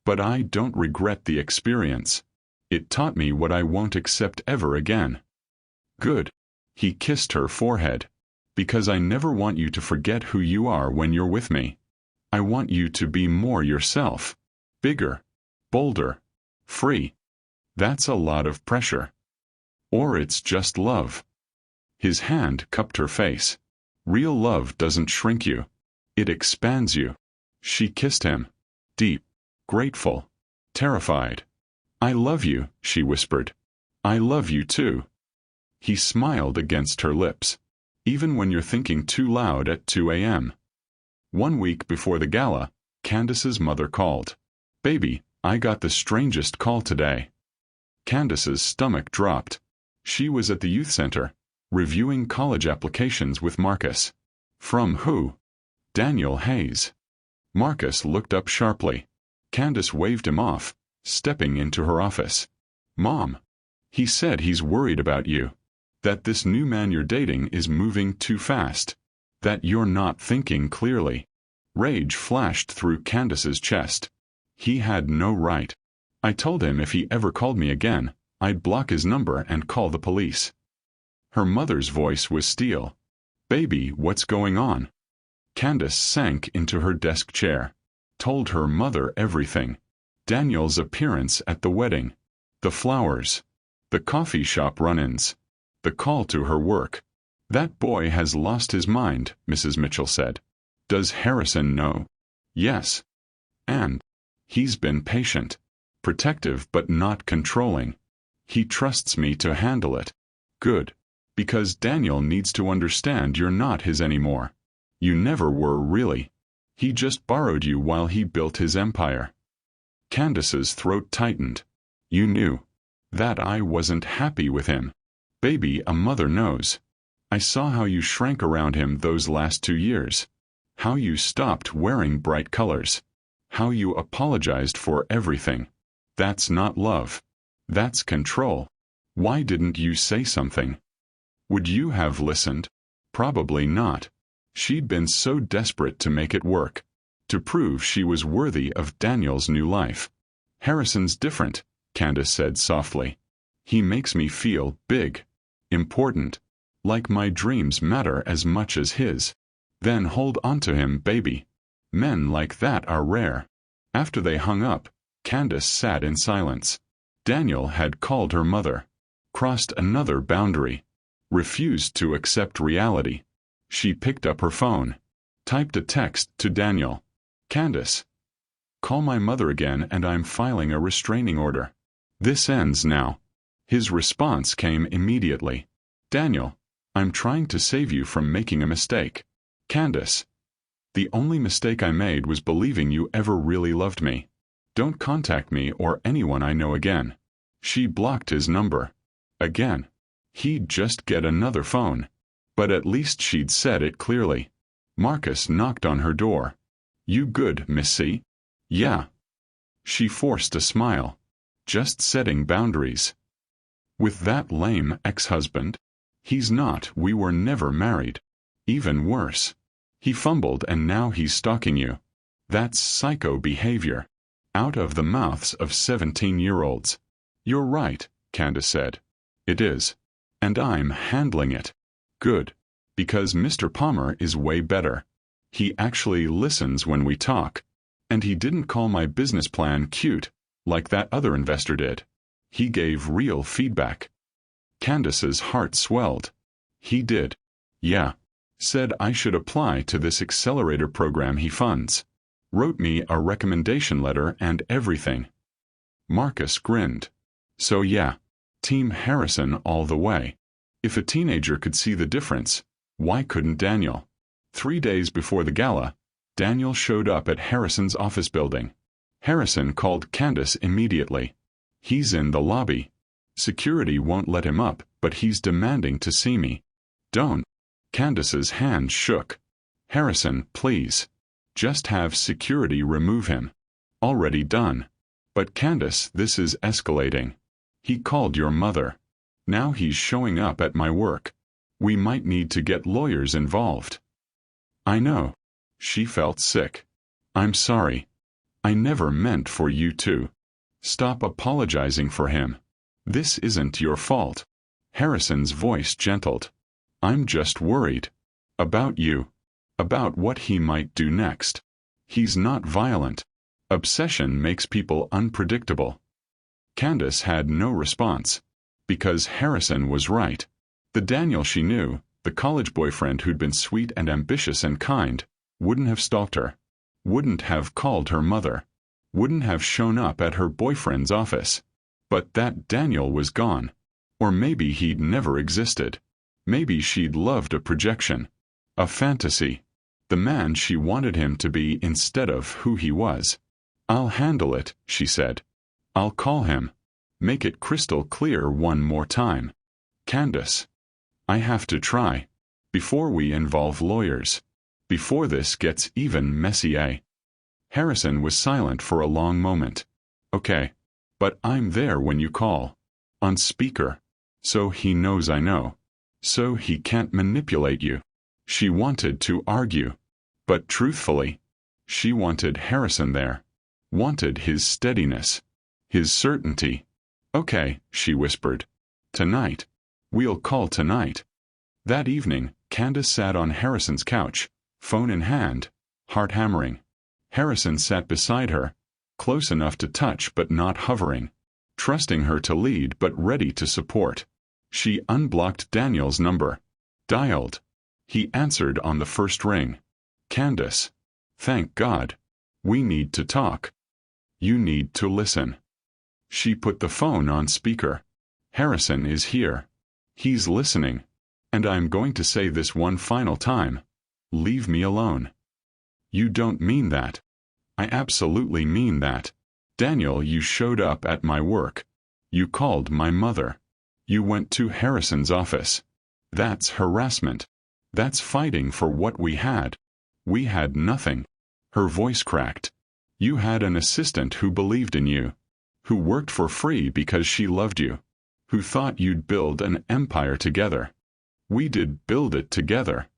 But I don't regret the experience. It taught me what I won't accept ever again. Good. He kissed her forehead. Because I never want you to forget who you are when you're with me. I want you to be more yourself. Bigger. Bolder. Free. That's a lot of pressure. Or it's just love. His hand cupped her face. Real love doesn't shrink you. It expands you. She kissed him. Deep. Grateful. Terrified. I love you, she whispered. I love you too. He smiled against her lips. Even when you're thinking too loud at 2 a.m. 1 week before the gala, Candace's mother called. Baby, I got the strangest call today. Candace's stomach dropped. She was at the youth center, reviewing college applications with Marcus. From who? Daniel Hayes. Marcus looked up sharply. Candace waved him off, stepping into her office. Mom. He said he's worried about you. That this new man you're dating is moving too fast. That you're not thinking clearly. Rage flashed through Candace's chest. He had no right. I told him if he ever called me again, I'd block his number and call the police. Her mother's voice was steel. Baby, what's going on? Candace sank into her desk chair. Told her mother everything. Daniel's appearance at the wedding. The flowers. The coffee shop run-ins. The call to her work. That boy has lost his mind, Mrs. Mitchell said. Does Harrison know? Yes. And he's been patient. Protective but not controlling. He trusts me to handle it. Good. Because Daniel needs to understand you're not his anymore. You never were really. He just borrowed you while he built his empire. Candace's throat tightened. You knew. That I wasn't happy with him. Baby, a mother knows. I saw how you shrank around him those last 2 years. How you stopped wearing bright colors. How you apologized for everything. That's not love. That's control. Why didn't you say something? Would you have listened? Probably not. She'd been so desperate to make it work. To prove she was worthy of Daniel's new life. Harrison's different, Candace said softly. He makes me feel big. Important. Like my dreams matter as much as his. Then hold on to him, baby. Men like that are rare. After they hung up, Candace sat in silence. Daniel had called her mother. Crossed another boundary. Refused to accept reality. She picked up her phone. Typed a text to Daniel. Candace. Call my mother again and I'm filing a restraining order. This ends now. His response came immediately. Daniel. I'm trying to save you from making a mistake. Candace. The only mistake I made was believing you ever really loved me. Don't contact me or anyone I know again. She blocked his number. Again. He'd just get another phone. But at least she'd said it clearly. Marcus knocked on her door. You good, Miss C? Yeah. She forced a smile. Just setting boundaries. With that lame ex-husband? He's not, we were never married. Even worse. He fumbled and now he's stalking you. That's psycho behavior. Out of the mouths of 17-year-olds. You're right, Candace said. It is. And I'm handling it. Good. Because Mr. Palmer is way better. He actually listens when we talk. And he didn't call my business plan cute, like that other investor did. He gave real feedback. Candace's heart swelled. He did. Yeah. Said I should apply to this accelerator program he funds. Wrote me a recommendation letter and everything. Marcus grinned. So yeah. Team Harrison all the way. If a teenager could see the difference, why couldn't Daniel? 3 days before the gala, Daniel showed up at Harrison's office building. Harrison called Candace immediately. He's in the lobby. Security won't let him up, but he's demanding to see me. Don't. Candace's hand shook. Harrison, please. Just have security remove him. Already done. But Candace, this is escalating. He called your mother. Now he's showing up at my work. We might need to get lawyers involved. I know. She felt sick. I'm sorry. I never meant for you to. Stop apologizing for him. This isn't your fault. Harrison's voice gentled. I'm just worried. About you. About what he might do next. He's not violent. Obsession makes people unpredictable. Candace had no response. Because Harrison was right. The Daniel she knew, the college boyfriend who'd been sweet and ambitious and kind, wouldn't have stalked her. Wouldn't have called her mother. Wouldn't have shown up at her boyfriend's office. But that Daniel was gone. Or maybe he'd never existed. Maybe she'd loved a projection. A fantasy. The man she wanted him to be instead of who he was. I'll handle it, she said. I'll call him. Make it crystal clear one more time. Candace. I have to try. Before we involve lawyers. Before this gets even messy, eh? Harrison was silent for a long moment. Okay. But I'm there when you call. On speaker. So he knows I know. So he can't manipulate you. She wanted to argue. But truthfully, she wanted Harrison there. Wanted his steadiness. His certainty. Okay, she whispered. Tonight. We'll call tonight. That evening, Candace sat on Harrison's couch, phone in hand, heart hammering. Harrison sat beside her, close enough to touch but not hovering, trusting her to lead but ready to support. She unblocked Daniel's number. Dialed. He answered on the first ring. Candace. Thank God. We need to talk. You need to listen. She put the phone on speaker. Harrison is here. He's listening. And I'm going to say this one final time. Leave me alone. You don't mean that. I absolutely mean that. Daniel, you showed up at my work. You called my mother. You went to Harrison's office. That's harassment. That's fighting for what we had. We had nothing. Her voice cracked. You had an assistant who believed in you. Who worked for free because she loved you. Who thought you'd build an empire together. We did build it together.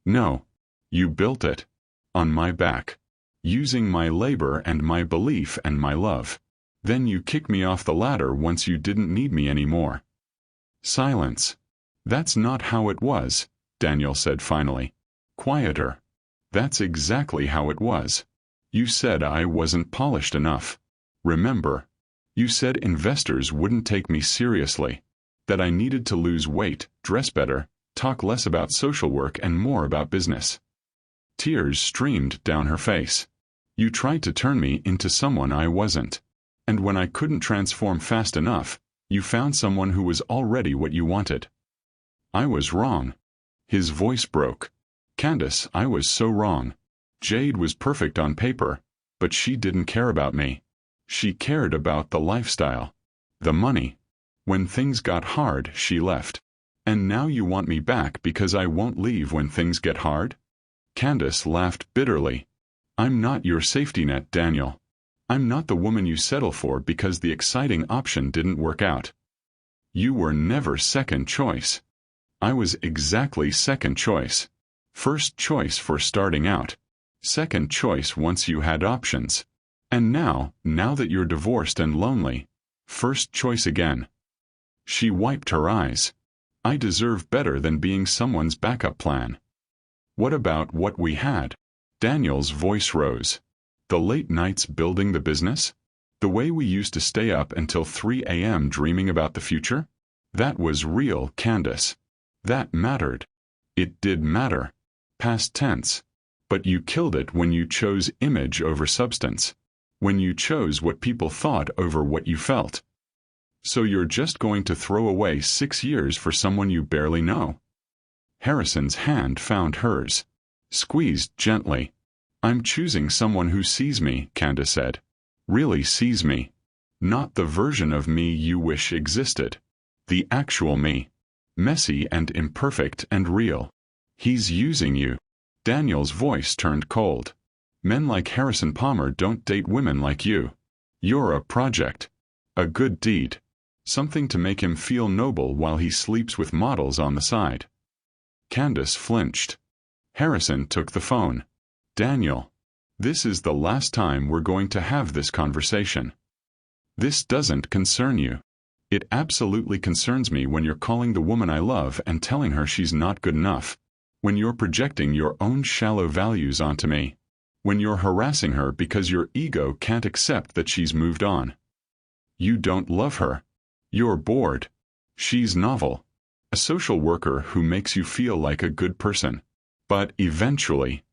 No. You built it. On my back. Using my labor and my belief and my love. Then you kicked me off the ladder once you didn't need me anymore. Silence. That's not how it was, Daniel said finally. Quieter. That's exactly how it was. You said I wasn't polished enough. Remember? You said investors wouldn't take me seriously. That I needed to lose weight, dress better, talk less about social work and more about business. Tears streamed down her face. You tried to turn me into someone I wasn't. And when I couldn't transform fast enough, you found someone who was already what you wanted. I was wrong. His voice broke. Candace, I was so wrong. Jade was perfect on paper, but she didn't care about me. She cared about the lifestyle. The money. When things got hard, she left. And now you want me back because I won't leave when things get hard? Candace laughed bitterly. I'm not your safety net, Daniel. I'm not the woman you settle for because the exciting option didn't work out. You were never second choice. I was exactly second choice. First choice for starting out. Second choice once you had options. And now that you're divorced and lonely, first choice again. She wiped her eyes. I deserve better than being someone's backup plan. What about what we had? Daniel's voice rose. The late nights building the business? The way we used to stay up until 3 a.m. dreaming about the future? That was real, Candace. That mattered. It did matter. Past tense. But you killed it when you chose image over substance. When you chose what people thought over what you felt. So you're just going to throw away 6 years for someone you barely know? Harrison's hand found hers. Squeezed gently. I'm choosing someone who sees me, Candace said. Really sees me. Not the version of me you wish existed. The actual me. Messy and imperfect and real. He's using you. Daniel's voice turned cold. Men like Harrison Palmer don't date women like you. You're a project. A good deed. Something to make him feel noble while he sleeps with models on the side. Candace flinched. Harrison took the phone. Daniel. This is the last time we're going to have this conversation. This doesn't concern you. It absolutely concerns me when you're calling the woman I love and telling her she's not good enough. When you're projecting your own shallow values onto me. When you're harassing her because your ego can't accept that she's moved on. You don't love her. You're bored. She's novel. A social worker who makes you feel like a good person. But eventually,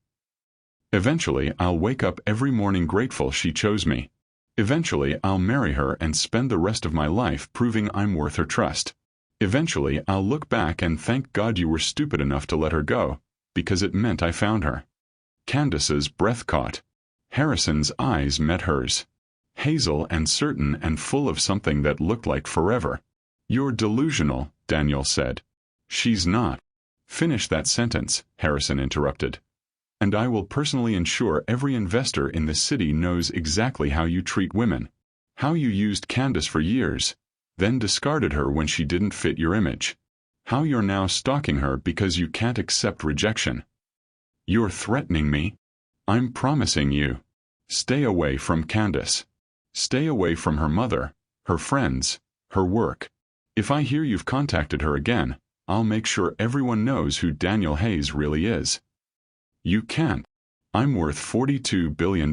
I'll wake up every morning grateful she chose me. Eventually, I'll marry her and spend the rest of my life proving I'm worth her trust. Eventually, I'll look back and thank God you were stupid enough to let her go, because it meant I found her. Candace's breath caught. Harrison's eyes met hers. Hazel and certain and full of something that looked like forever. You're delusional, Daniel said. She's not. Finish that sentence, Harrison interrupted. And I will personally ensure every investor in this city knows exactly how you treat women. How you used Candace for years, then discarded her when she didn't fit your image. How you're now stalking her because you can't accept rejection. You're threatening me? I'm promising you. Stay away from Candace. Stay away from her mother, her friends, her work. If I hear you've contacted her again, I'll make sure everyone knows who Daniel Hayes really is. You can't. I'm worth $42 billion.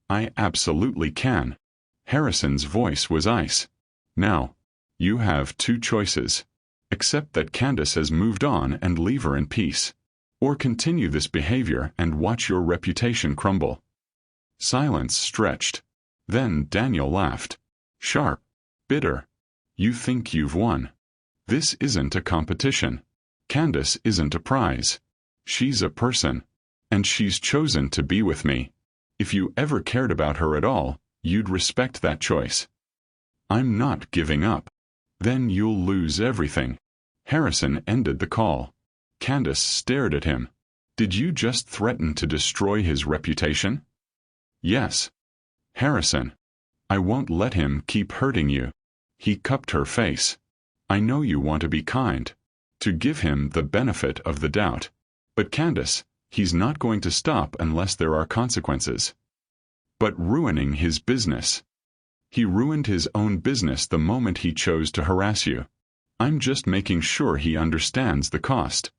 I absolutely can. Harrison's voice was ice. Now, you have two choices. Accept that Candace has moved on and leave her in peace. Or continue this behavior and watch your reputation crumble. Silence stretched. Then Daniel laughed. Sharp. Bitter. You think you've won. This isn't a competition. Candace isn't a prize. She's a person. And she's chosen to be with me. If you ever cared about her at all, you'd respect that choice. I'm not giving up. Then you'll lose everything. Harrison ended the call. Candace stared at him. Did you just threaten to destroy his reputation? Yes. Harrison. I won't let him keep hurting you. He cupped her face. I know you want to be kind. To give him the benefit of the doubt. But Candace, he's not going to stop unless there are consequences. But ruining his business. He ruined his own business the moment he chose to harass you. I'm just making sure he understands the cost.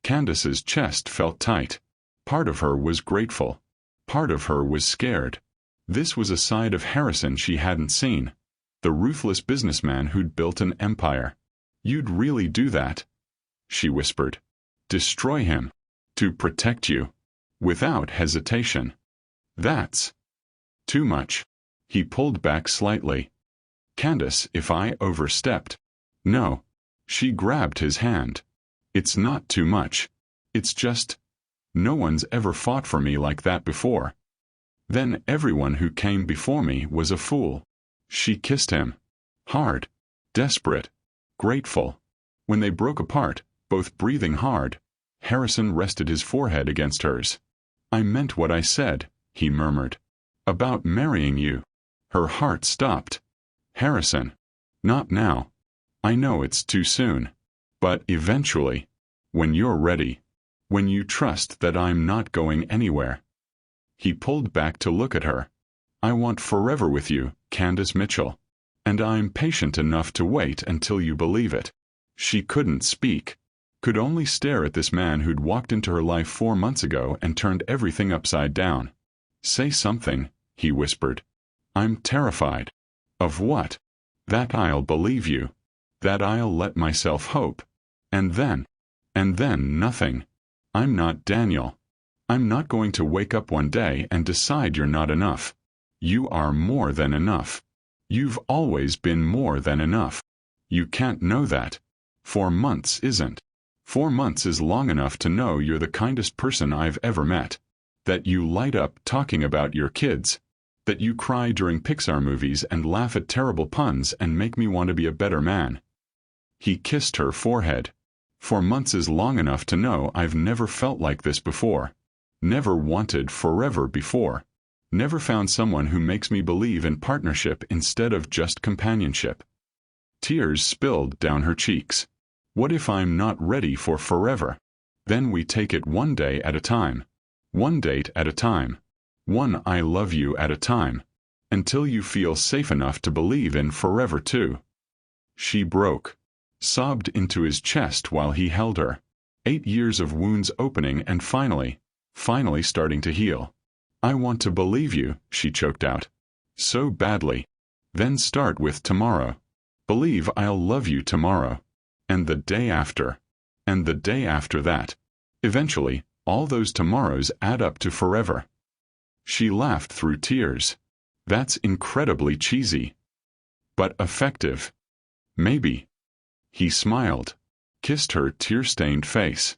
Candace's chest felt tight. Part of her was grateful. Part of her was scared. This was a side of Harrison she hadn't seen. The ruthless businessman who'd built an empire. You'd really do that? She whispered. Destroy him. To protect you. Without hesitation. That's too much. He pulled back slightly. Candace, if I overstepped. No. She grabbed his hand. It's not too much. It's just, no one's ever fought for me like that before. Then everyone who came before me was a fool. She kissed him. Hard. Desperate. Grateful. When they broke apart, both breathing hard, Harrison rested his forehead against hers. I meant what I said, he murmured. About marrying you. Her heart stopped. Harrison. Not now. I know it's too soon. But eventually. When you're ready. When you trust that I'm not going anywhere. He pulled back to look at her. I want forever with you, Candace Mitchell. And I'm patient enough to wait until you believe it. She couldn't speak. Could only stare at this man who'd walked into her life 4 months ago and turned everything upside down. Say something, he whispered. I'm terrified. Of what? That I'll believe you. That I'll let myself hope. And then nothing. I'm not Daniel. I'm not going to wake up one day and decide you're not enough. You are more than enough. You've always been more than enough. You can't know that. 4 months isn't. 4 months is long enough to know you're the kindest person I've ever met. That you light up talking about your kids. That you cry during Pixar movies and laugh at terrible puns and make me want to be a better man. He kissed her forehead. 4 months is long enough to know I've never felt like this before. Never wanted forever before. Never found someone who makes me believe in partnership instead of just companionship. Tears spilled down her cheeks. What if I'm not ready for forever? Then we take it one day at a time. One date at a time. One I love you at a time. Until you feel safe enough to believe in forever too. She broke. Sobbed into his chest while he held her. 8 years of wounds opening and finally starting to heal. I want to believe you, she choked out. So badly. Then start with tomorrow. Believe I'll love you tomorrow. And the day after. And the day after that. Eventually, all those tomorrows add up to forever. She laughed through tears. That's incredibly cheesy. But effective. Maybe. He smiled. Kissed her tear-stained face.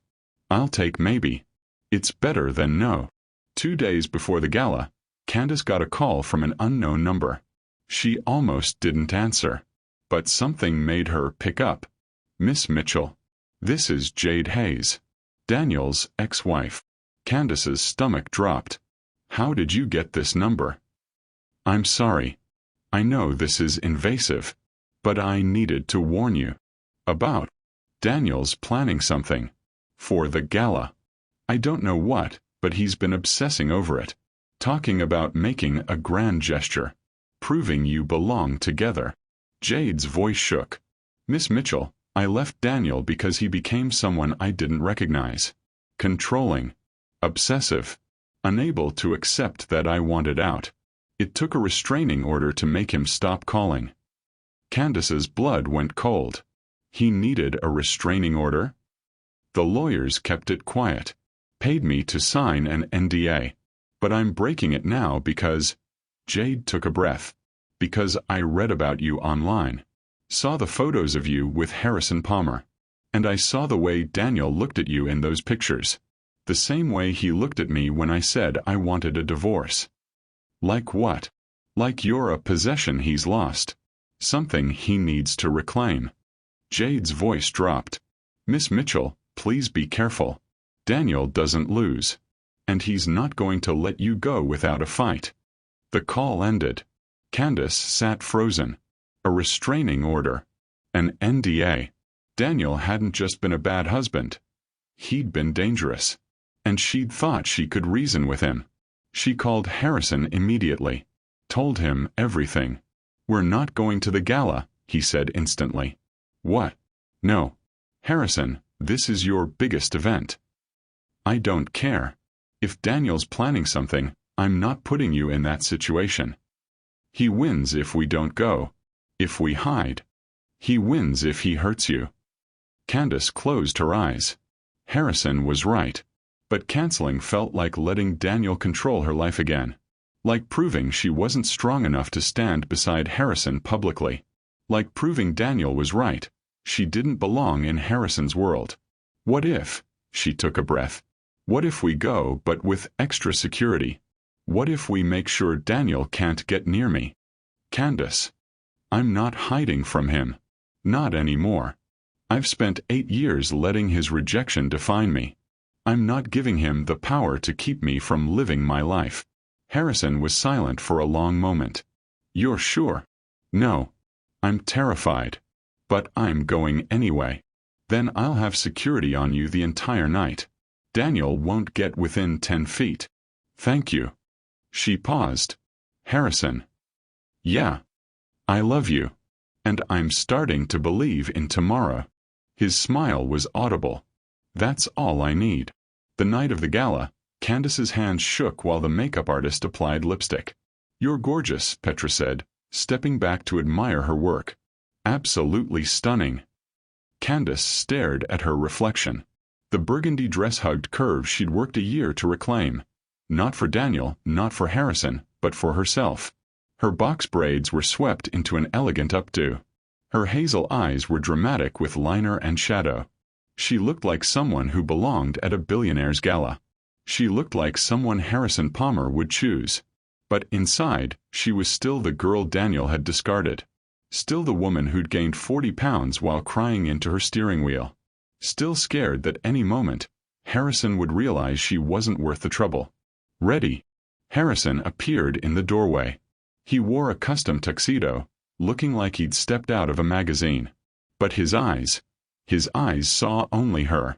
I'll take maybe. It's better than no. 2 days before the gala, Candace got a call from an unknown number. She almost didn't answer. But something made her pick up. Miss Mitchell. This is Jade Hayes. Daniel's ex-wife. Candace's stomach dropped. How did you get this number? I'm sorry. I know this is invasive. But I needed to warn you. About. Daniel's planning something. For the gala. I don't know what, but he's been obsessing over it. Talking about making a grand gesture. Proving you belong together. Jade's voice shook. Miss Mitchell, I left Daniel because he became someone I didn't recognize. Controlling. Obsessive. Unable to accept that I wanted out. It took a restraining order to make him stop calling. Candace's blood went cold. He needed a restraining order? The lawyers kept it quiet. Paid me to sign an NDA. But I'm breaking it now because... Jade took a breath. Because I read about you online. Saw the photos of you with Harrison Palmer. And I saw the way Daniel looked at you in those pictures. The same way he looked at me when I said I wanted a divorce. Like what? Like you're a possession he's lost. Something he needs to reclaim. Jade's voice dropped. Miss Mitchell, please be careful. Daniel doesn't lose. And he's not going to let you go without a fight. The call ended. Candace sat frozen. A restraining order. An NDA. Daniel hadn't just been a bad husband. He'd been dangerous. And she'd thought she could reason with him. She called Harrison immediately. Told him everything. We're not going to the gala, he said instantly. What? No. Harrison, this is your biggest event. I don't care. If Daniel's planning something, I'm not putting you in that situation. He wins if we don't go. If we hide. He wins if he hurts you. Candace closed her eyes. Harrison was right. But canceling felt like letting Daniel control her life again. Like proving she wasn't strong enough to stand beside Harrison publicly. Like proving Daniel was right. She didn't belong in Harrison's world. What if? She took a breath. What if we go but with extra security? What if we make sure Daniel can't get near me? Candace. I'm not hiding from him. Not anymore. I've spent 8 years letting his rejection define me. I'm not giving him the power to keep me from living my life. Harrison was silent for a long moment. You're sure? No. I'm terrified. But I'm going anyway. Then I'll have security on you the entire night. Daniel won't get within 10 feet. Thank you. She paused. Harrison. Yeah. I love you. And I'm starting to believe in tomorrow. His smile was audible. That's all I need. The night of the gala, Candace's hands shook while the makeup artist applied lipstick. You're gorgeous, Petra said, stepping back to admire her work. Absolutely stunning. Candace stared at her reflection. The burgundy dress hugged curve she'd worked a year to reclaim. Not for Daniel, not for Harrison, but for herself. Her box braids were swept into an elegant updo. Her hazel eyes were dramatic with liner and shadow. She looked like someone who belonged at a Billionaire's gala. She looked like someone Harrison Palmer would choose. But inside, she was still the girl Daniel had discarded. Still the woman who'd gained 40 pounds while crying into her steering wheel. Still scared that any moment, Harrison would realize she wasn't worth the trouble. Ready. Harrison appeared in the doorway. He wore a custom tuxedo, looking like he'd stepped out of a magazine. But his eyes saw only her.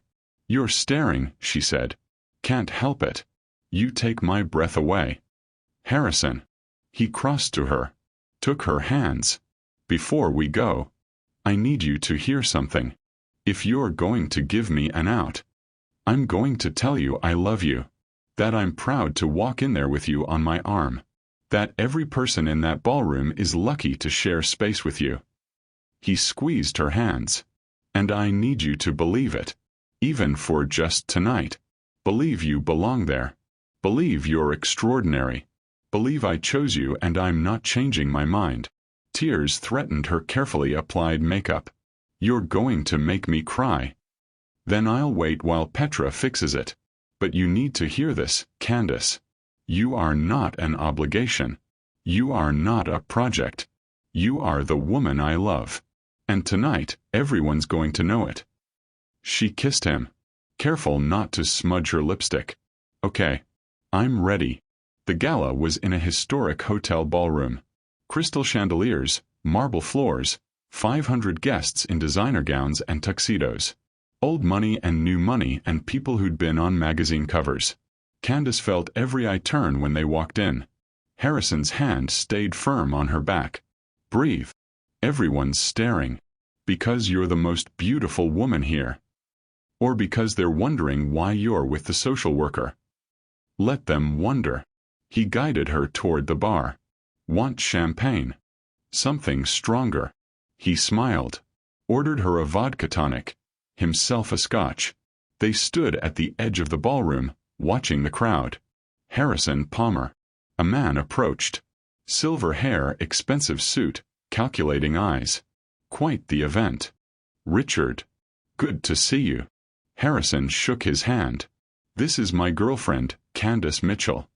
You're staring, she said. Can't help it. You take my breath away. Harrison. He crossed to her. Took her hands. Before we go, I need you to hear something. If you're going to give me an out, I'm going to tell you I love you. That I'm proud to walk in there with you on my arm. That every person in that ballroom is lucky to share space with you." He squeezed her hands. "And I need you to believe it. Even for just tonight. Believe you belong there. Believe you're extraordinary. Believe I chose you and I'm not changing my mind." Tears threatened her carefully applied makeup. "You're going to make me cry." "Then I'll wait while Petra fixes it. But you need to hear this, Candace. You are not an obligation. You are not a project. You are the woman I love. And tonight, everyone's going to know it." She kissed him, careful not to smudge her lipstick. "Okay. I'm ready." The gala was in a historic hotel ballroom. Crystal chandeliers, marble floors, 500 guests in designer gowns and tuxedos. Old money and new money and people who'd been on magazine covers. Candace felt every eye turn when they walked in. Harrison's hand stayed firm on her back. "Breathe. Everyone's staring. Because you're the most beautiful woman here. Or because they're wondering why you're with the social worker. Let them wonder." He guided her toward the bar. "Want champagne? Something stronger?" He smiled. Ordered her a vodka tonic. Himself a scotch. They stood at the edge of the ballroom, watching the crowd. Harrison Palmer. A man approached. Silver hair, expensive suit, calculating eyes. Quite the event. "Richard. Good to see you." Harrison shook his hand. "This is my girlfriend, Candace Mitchell."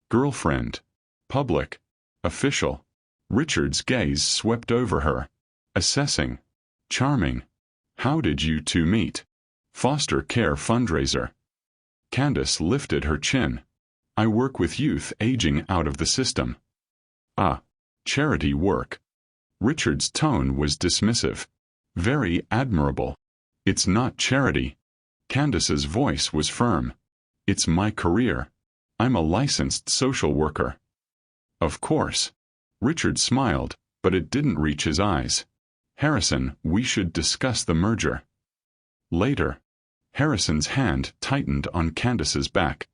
Girlfriend. Public. Official. Richard's gaze swept over her. Assessing. Charming. "How did you two meet?" "Foster care fundraiser." Candace lifted her chin. "I work with youth aging out of the system." "Ah. Charity work." Richard's tone was dismissive. "Very admirable." "It's not charity." Candace's voice was firm. "It's my career. I'm a licensed social worker." "Of course." Richard smiled, but it didn't reach his eyes. "Harrison, we should discuss the merger." Later. Harrison's hand tightened on Candace's back.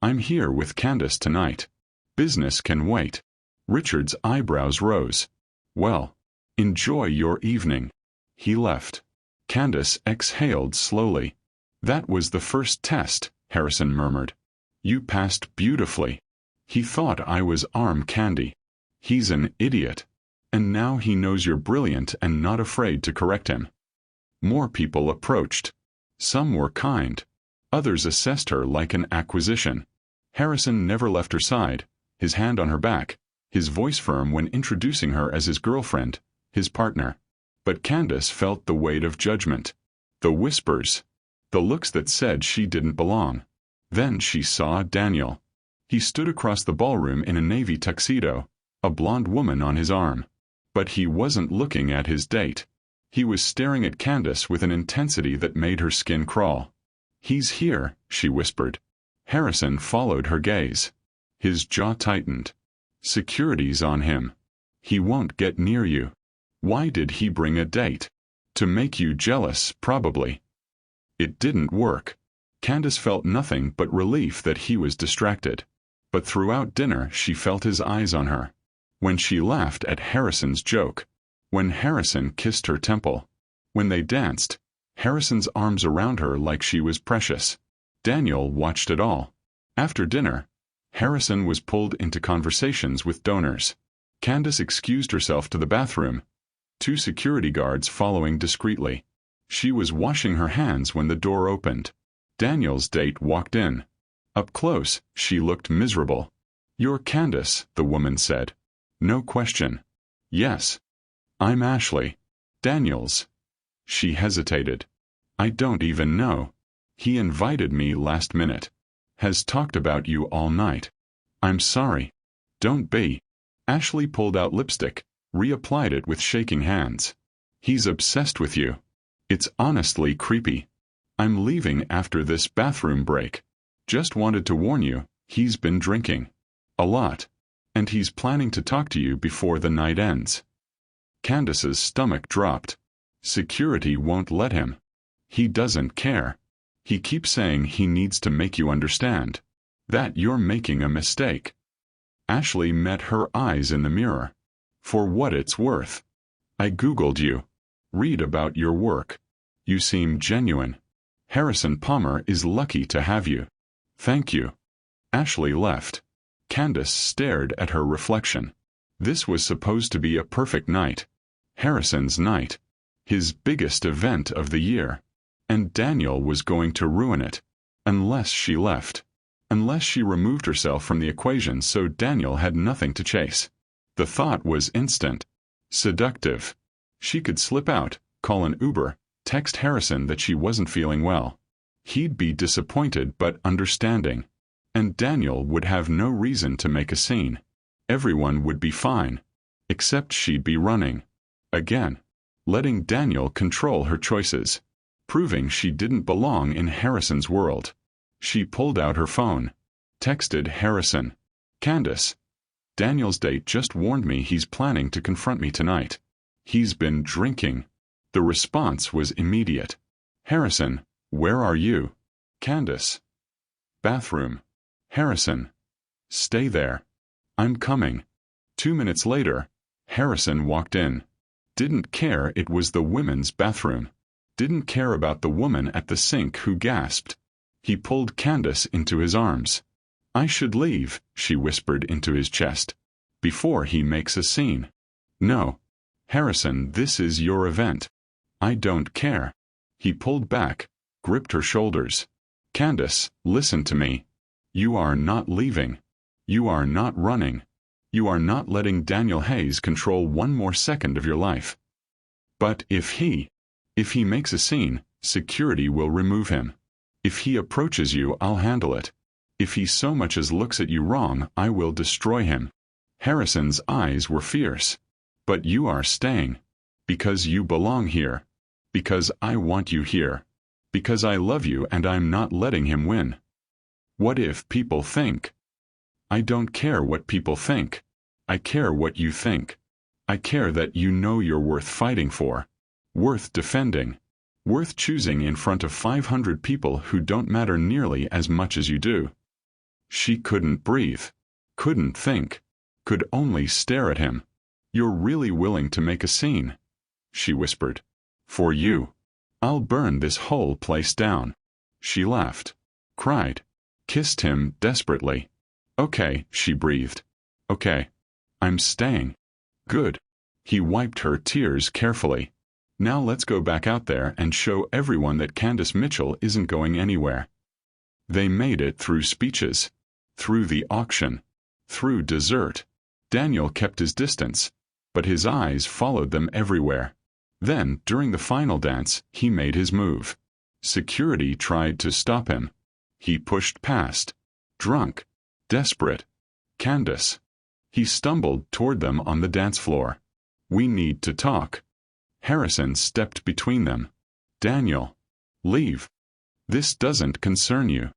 "I'm here with Candace tonight. Business can wait." Richard's eyebrows rose. "Well, enjoy your evening." He left. Candace exhaled slowly. "That was the first test," Harrison murmured. "You passed beautifully. He thought I was arm candy. He's an idiot. And now he knows you're brilliant and not afraid to correct him." More people approached. Some were kind. Others assessed her like an acquisition. Harrison never left her side, his hand on her back, his voice firm when introducing her as his girlfriend, his partner. But Candace felt the weight of judgment. The whispers. The looks that said she didn't belong. Then she saw Daniel. He stood across the ballroom in a navy tuxedo, a blonde woman on his arm. But he wasn't looking at his date. He was staring at Candace with an intensity that made her skin crawl. "He's here," she whispered. Harrison followed her gaze. His jaw tightened. "Security's on him. He won't get near you." Why did he bring a date? To make you jealous, probably. It didn't work. Candace felt nothing but relief that he was distracted. But throughout dinner she felt his eyes on her. When she laughed at Harrison's joke. When Harrison kissed her temple. When they danced. Harrison's arms around her like she was precious. Daniel watched it all. After dinner, Harrison was pulled into conversations with donors. Candace excused herself to the bathroom, 2 security guards following discreetly. She was washing her hands when the door opened. Daniel's date walked in. Up close, she looked miserable. "You're Candace," the woman said. "No question." "Yes." "I'm Ashley. Daniels." She hesitated. "I don't even know. He invited me last minute. Has talked about you all night." "I'm sorry." "Don't be." Ashley pulled out lipstick, reapplied it with shaking hands. "He's obsessed with you. It's honestly creepy. I'm leaving after this bathroom break. Just wanted to warn you, he's been drinking. A lot. And he's planning to talk to you before the night ends." Candace's stomach dropped. Security won't let him. He doesn't care. He keeps saying he needs to make you understand that you're making a mistake. Ashley met her eyes in the mirror. For what it's worth. I Googled you. Read about your work. You seem genuine. Harrison Palmer is lucky to have you. Thank you. Ashley left. Candace stared at her reflection. This was supposed to be a perfect night. Harrison's night. His biggest event of the year. And Daniel was going to ruin it. Unless she left. Unless she removed herself from the equation so Daniel had nothing to chase. The thought was instant. Seductive. She could slip out, call an Uber, text Harrison that she wasn't feeling well. He'd be disappointed but understanding. And Daniel would have no reason to make a scene. Everyone would be fine. Except she'd be running. Again. Letting Daniel control her choices. Proving she didn't belong in Harrison's world. She pulled out her phone. Texted Harrison. Candace. Daniel's date just warned me he's planning to confront me tonight. He's been drinking. The response was immediate. Harrison, where are you? Candace. Bathroom. Harrison. Stay there. I'm coming. 2 minutes later, Harrison walked in. Didn't care it was the women's bathroom. Didn't care about the woman at the sink who gasped. He pulled Candace into his arms. I should leave, she whispered into his chest. Before he makes a scene. No. Harrison, this is your event. I don't care. He pulled back, gripped her shoulders. Candace, listen to me. You are not leaving. You are not running. You are not letting Daniel Hayes control 1 more second of your life. But if he makes a scene, security will remove him. If he approaches you, I'll handle it. If he so much as looks at you wrong, I will destroy him. Harrison's eyes were fierce. But you are staying. Because you belong here. Because I want you here. Because I love you and I'm not letting him win. What if people think? I don't care what people think. I care what you think. I care that you know you're worth fighting for. Worth defending. Worth choosing in front of 500 people who don't matter nearly as much as you do. She couldn't breathe. Couldn't think. Could only stare at him. You're really willing to make a scene? She whispered. For you. I'll burn this whole place down. She laughed. Cried. Kissed him desperately. Okay, she breathed. Okay. I'm staying. Good. He wiped her tears carefully. Now let's go back out there and show everyone that Candace Mitchell isn't going anywhere. They made it through speeches. Through the auction. Through dessert. Daniel kept his distance, but his eyes followed them everywhere. Then, during the final dance, he made his move. Security tried to stop him. He pushed past. Drunk. Desperate. Candace. He stumbled toward them on the dance floor. We need to talk. Harrison stepped between them. Daniel. Leave. This doesn't concern you.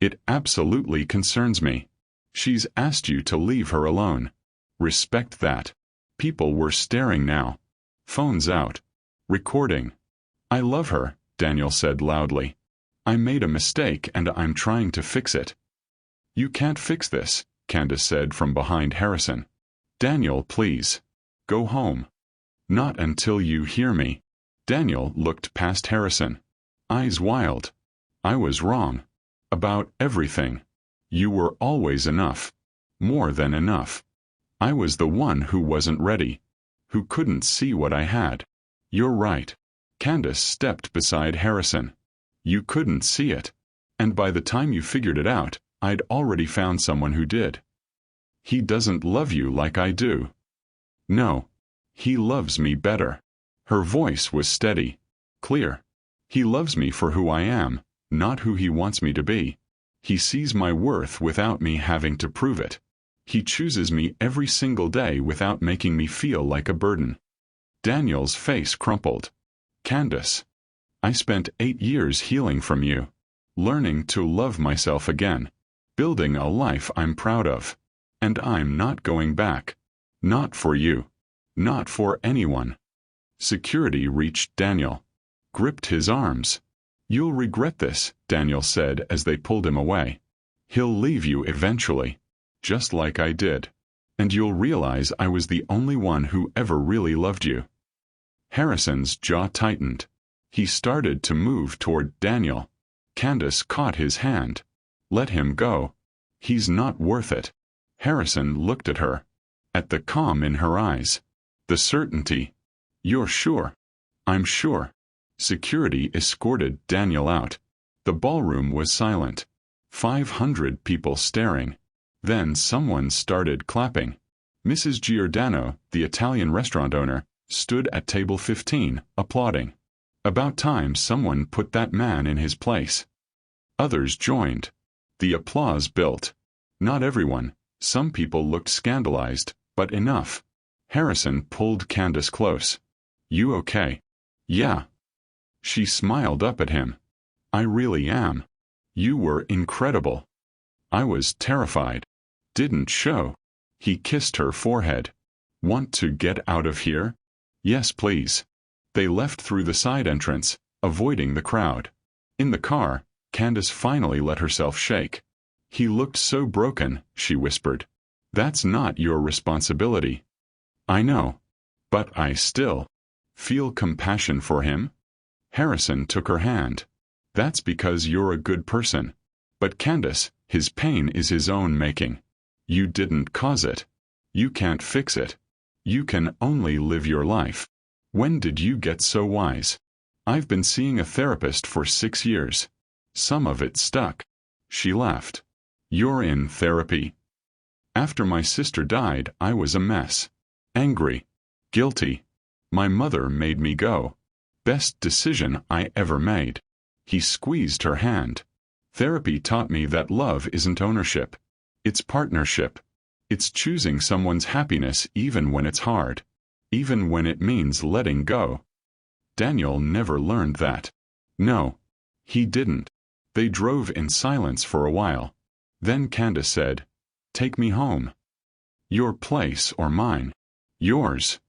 It absolutely concerns me. She's asked you to leave her alone. Respect that. People were staring now. Phones out. Recording. I love her, Daniel said loudly. I made a mistake and I'm trying to fix it. You can't fix this, Candace said from behind Harrison. Daniel, please. Go home. Not until you hear me. Daniel looked past Harrison. Eyes wild. I was wrong. About everything. You were always enough. More than enough. I was the one who wasn't ready. Who couldn't see what I had. You're right. Candace stepped beside Harrison. You couldn't see it. And by the time you figured it out, I'd already found someone who did. He doesn't love you like I do. No. He loves me better. Her voice was steady. Clear. He loves me for who I am, not who he wants me to be. He sees my worth without me having to prove it. He chooses me every single day without making me feel like a burden. Daniel's face crumpled. Candace. I spent 8 years healing from you. Learning to love myself again. Building a life I'm proud of. And I'm not going back. Not for you. Not for anyone. Security reached Daniel. Gripped his arms. "You'll regret this," Daniel said as they pulled him away. "He'll leave you eventually. Just like I did. And you'll realize I was the only one who ever really loved you." Harrison's jaw tightened. He started to move toward Daniel. Candace caught his hand. "Let him go. He's not worth it." Harrison looked at her. At the calm in her eyes. The certainty. "You're sure?" "I'm sure." Security escorted Daniel out. The ballroom was silent. 500 people staring. Then someone started clapping. Mrs. Giordano, the Italian restaurant owner, stood at table 15, applauding. About time someone put that man in his place. Others joined. The applause built. Not everyone. Some people looked scandalized, but enough. Harrison pulled Candace close. "You okay?" "Yeah." She smiled up at him. "I really am. You were incredible." "I was terrified. Didn't show." He kissed her forehead. "Want to get out of here?" "Yes, please." They left through the side entrance, avoiding the crowd. In the car, Candace finally let herself shake. "He looked so broken," she whispered. "That's not your responsibility." "I know. But I still feel compassion for him." Harrison took her hand. "That's because you're a good person. But Candace, his pain is his own making. You didn't cause it. You can't fix it. You can only live your life. When did you get so wise?" "I've been seeing a therapist for 6 years. Some of it stuck." She laughed. "You're in therapy?" "After my sister died, I was a mess. Angry. Guilty. My mother made me go. Best decision I ever made." He squeezed her hand. "Therapy taught me that love isn't ownership. It's partnership. It's choosing someone's happiness even when it's hard. Even when it means letting go." Daniel never learned that. No, he didn't. They drove in silence for a while. Then Candace said, "Take me home." "Your place or mine?" "Yours.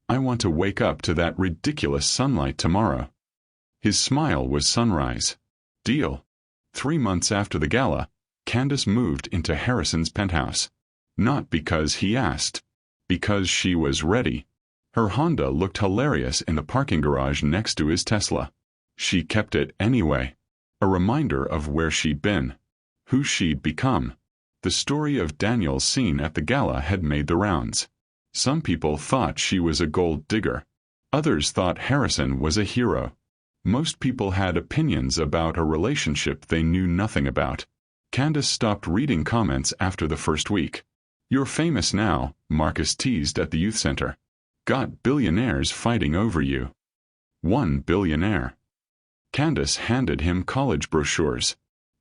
I want to wake up to that ridiculous sunlight tomorrow." His smile was sunrise. "Deal." 3 months after the gala, Candace moved into Harrison's penthouse. Not because he asked. Because she was ready. Her Honda looked hilarious in the parking garage next to his Tesla. She kept it anyway. A reminder of where she'd been. Who she'd become. The story of Daniel's scene at the gala had made the rounds. Some people thought she was a gold digger. Others thought Harrison was a hero. Most people had opinions about a relationship they knew nothing about. Candace stopped reading comments after the first week. "You're famous now," Marcus teased at the youth center. "Got billionaires fighting over you." "One billionaire." Candace handed him college brochures.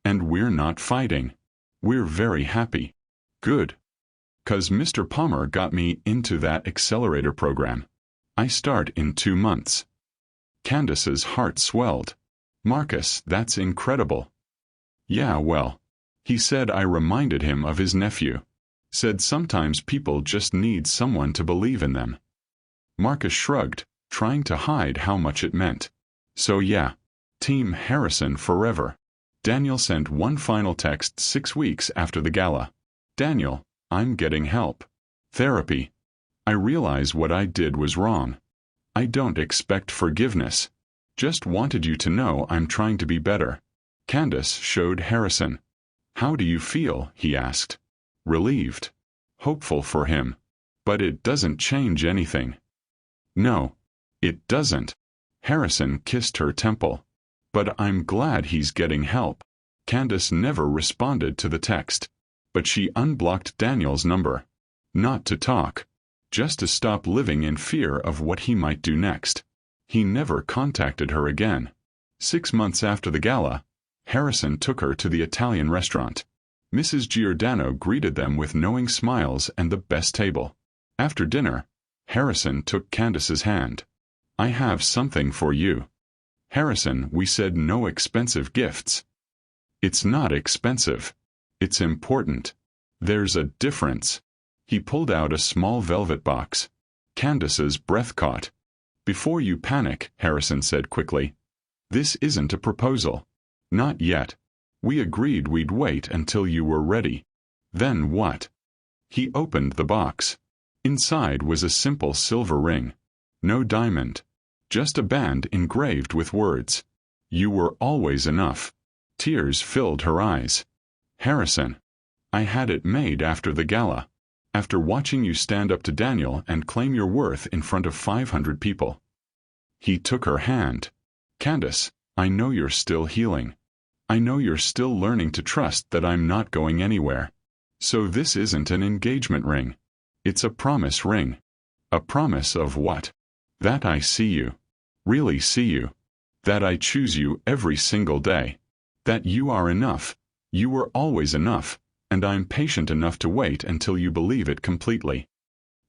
"And we're not fighting. We're very happy." "Good. 'Cause Mr. Palmer got me into that accelerator program. I start in 2 months." Candace's heart swelled. "Marcus, that's incredible." "Yeah, well. He said I reminded him of his nephew. Said sometimes people just need someone to believe in them." Marcus shrugged, trying to hide how much it meant. "So yeah. Team Harrison forever." Daniel sent one final text 6 weeks after the gala. "Daniel, I'm getting help. Therapy. I realize what I did was wrong. I don't expect forgiveness. Just wanted you to know I'm trying to be better." Candace showed Harrison. "How do you feel?" he asked. Relieved. Hopeful for him. "But it doesn't change anything." "No, it doesn't." Harrison kissed her temple. "But I'm glad he's getting help." Candace never responded to the text. But she unblocked Daniel's number. Not to talk. Just to stop living in fear of what he might do next. He never contacted her again. 6 months after the gala, Harrison took her to the Italian restaurant. Mrs. Giordano greeted them with knowing smiles and the best table. After dinner, Harrison took Candace's hand. "I have something for you." "Harrison, we said no expensive gifts." "It's not expensive. It's important. There's a difference." He pulled out a small velvet box. Candace's breath caught. "Before you panic," Harrison said quickly, This isn't a proposal. Not yet. We agreed we'd wait until you were ready. Then what? He opened the box. Inside was a simple silver ring. No diamond. Just a band engraved with words. You were always enough. Tears filled her eyes. Harrison. I had it made after the gala. After watching you stand up to Daniel and claim your worth in front of 500 people. He took her hand. Candace, I know you're still healing. I know you're still learning to trust that I'm not going anywhere. So this isn't an engagement ring. It's a promise ring. A promise of what? That I see you. Really see you. That I choose you every single day. That you are enough. You were always enough, and I'm patient enough to wait until you believe it completely.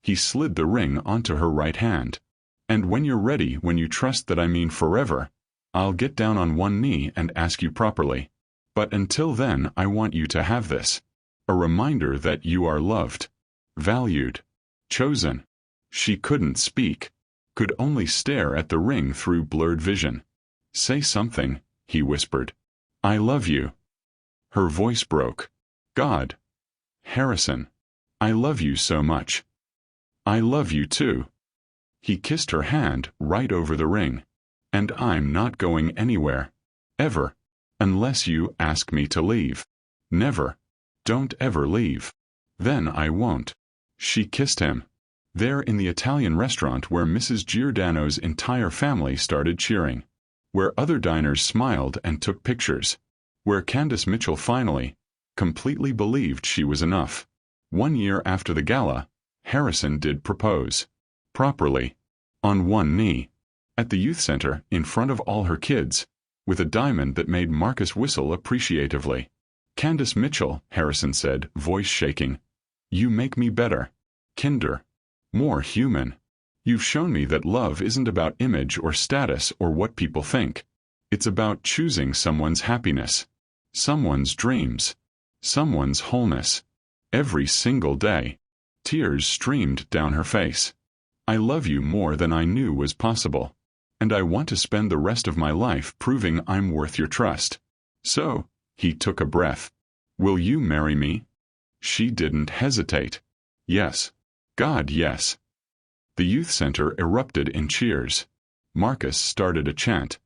He slid the ring onto her right hand. And when you're ready, when you trust that I mean forever, I'll get down on one knee and ask you properly. But until then, I want you to have this. A reminder that you are loved, valued, chosen. She couldn't speak, could only stare at the ring through blurred vision. Say something, he whispered. I love you. Her voice broke. God. Harrison. I love you so much. I love you too. He kissed her hand right over the ring. And I'm not going anywhere. Ever. Unless you ask me to leave. Never. Don't ever leave. Then I won't. She kissed him. There in the Italian restaurant where Mrs. Giordano's entire family started cheering. Where other diners smiled and took pictures. Where Candace Mitchell finally, completely believed she was enough. 1 year after the gala, Harrison did propose. Properly. On one knee. At the youth center, in front of all her kids. With a diamond that made Marcus whistle appreciatively. Candace Mitchell, Harrison said, voice shaking. You make me better. Kinder. More human. You've shown me that love isn't about image or status or what people think. It's about choosing someone's happiness. Someone's dreams. Someone's wholeness. Every single day. Tears streamed down her face. I love you more than I knew was possible. And I want to spend the rest of my life proving I'm worth your trust. So, he took a breath. Will you marry me? She didn't hesitate. Yes. God, yes. The youth center erupted in cheers. Marcus started a chant.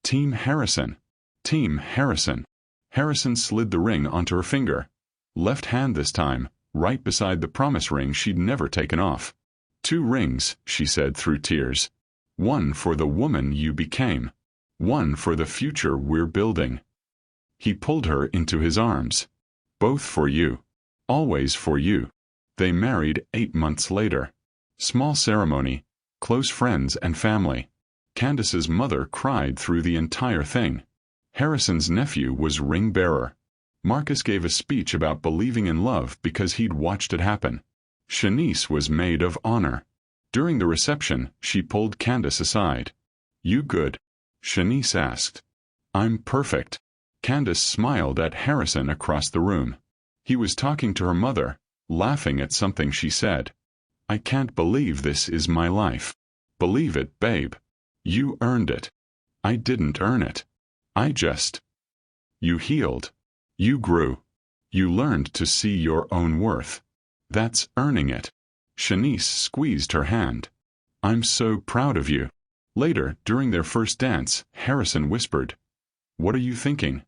Team Harrison. Team Harrison. Harrison slid the ring onto her finger. Left hand this time, right beside the promise ring she'd never taken off. 2 rings, she said through tears. 1 for the woman you became. 1 for the future we're building. He pulled her into his arms. Both for you. Always for you. They married 8 months later. Small ceremony, close friends and family. Candace's mother cried through the entire thing. Harrison's nephew was ring bearer. Marcus gave a speech about believing in love because he'd watched it happen. Shanice was maid of honor. During the reception, she pulled Candace aside. You good? Shanice asked. I'm perfect. Candace smiled at Harrison across the room. He was talking to her mother, laughing at something she said. I can't believe this is my life. Believe it, babe. You earned it. I didn't earn it. I just. You healed. You grew. You learned to see your own worth. That's earning it. Shanice squeezed her hand. I'm so proud of you. Later, during their first dance, Harrison whispered. What are you thinking?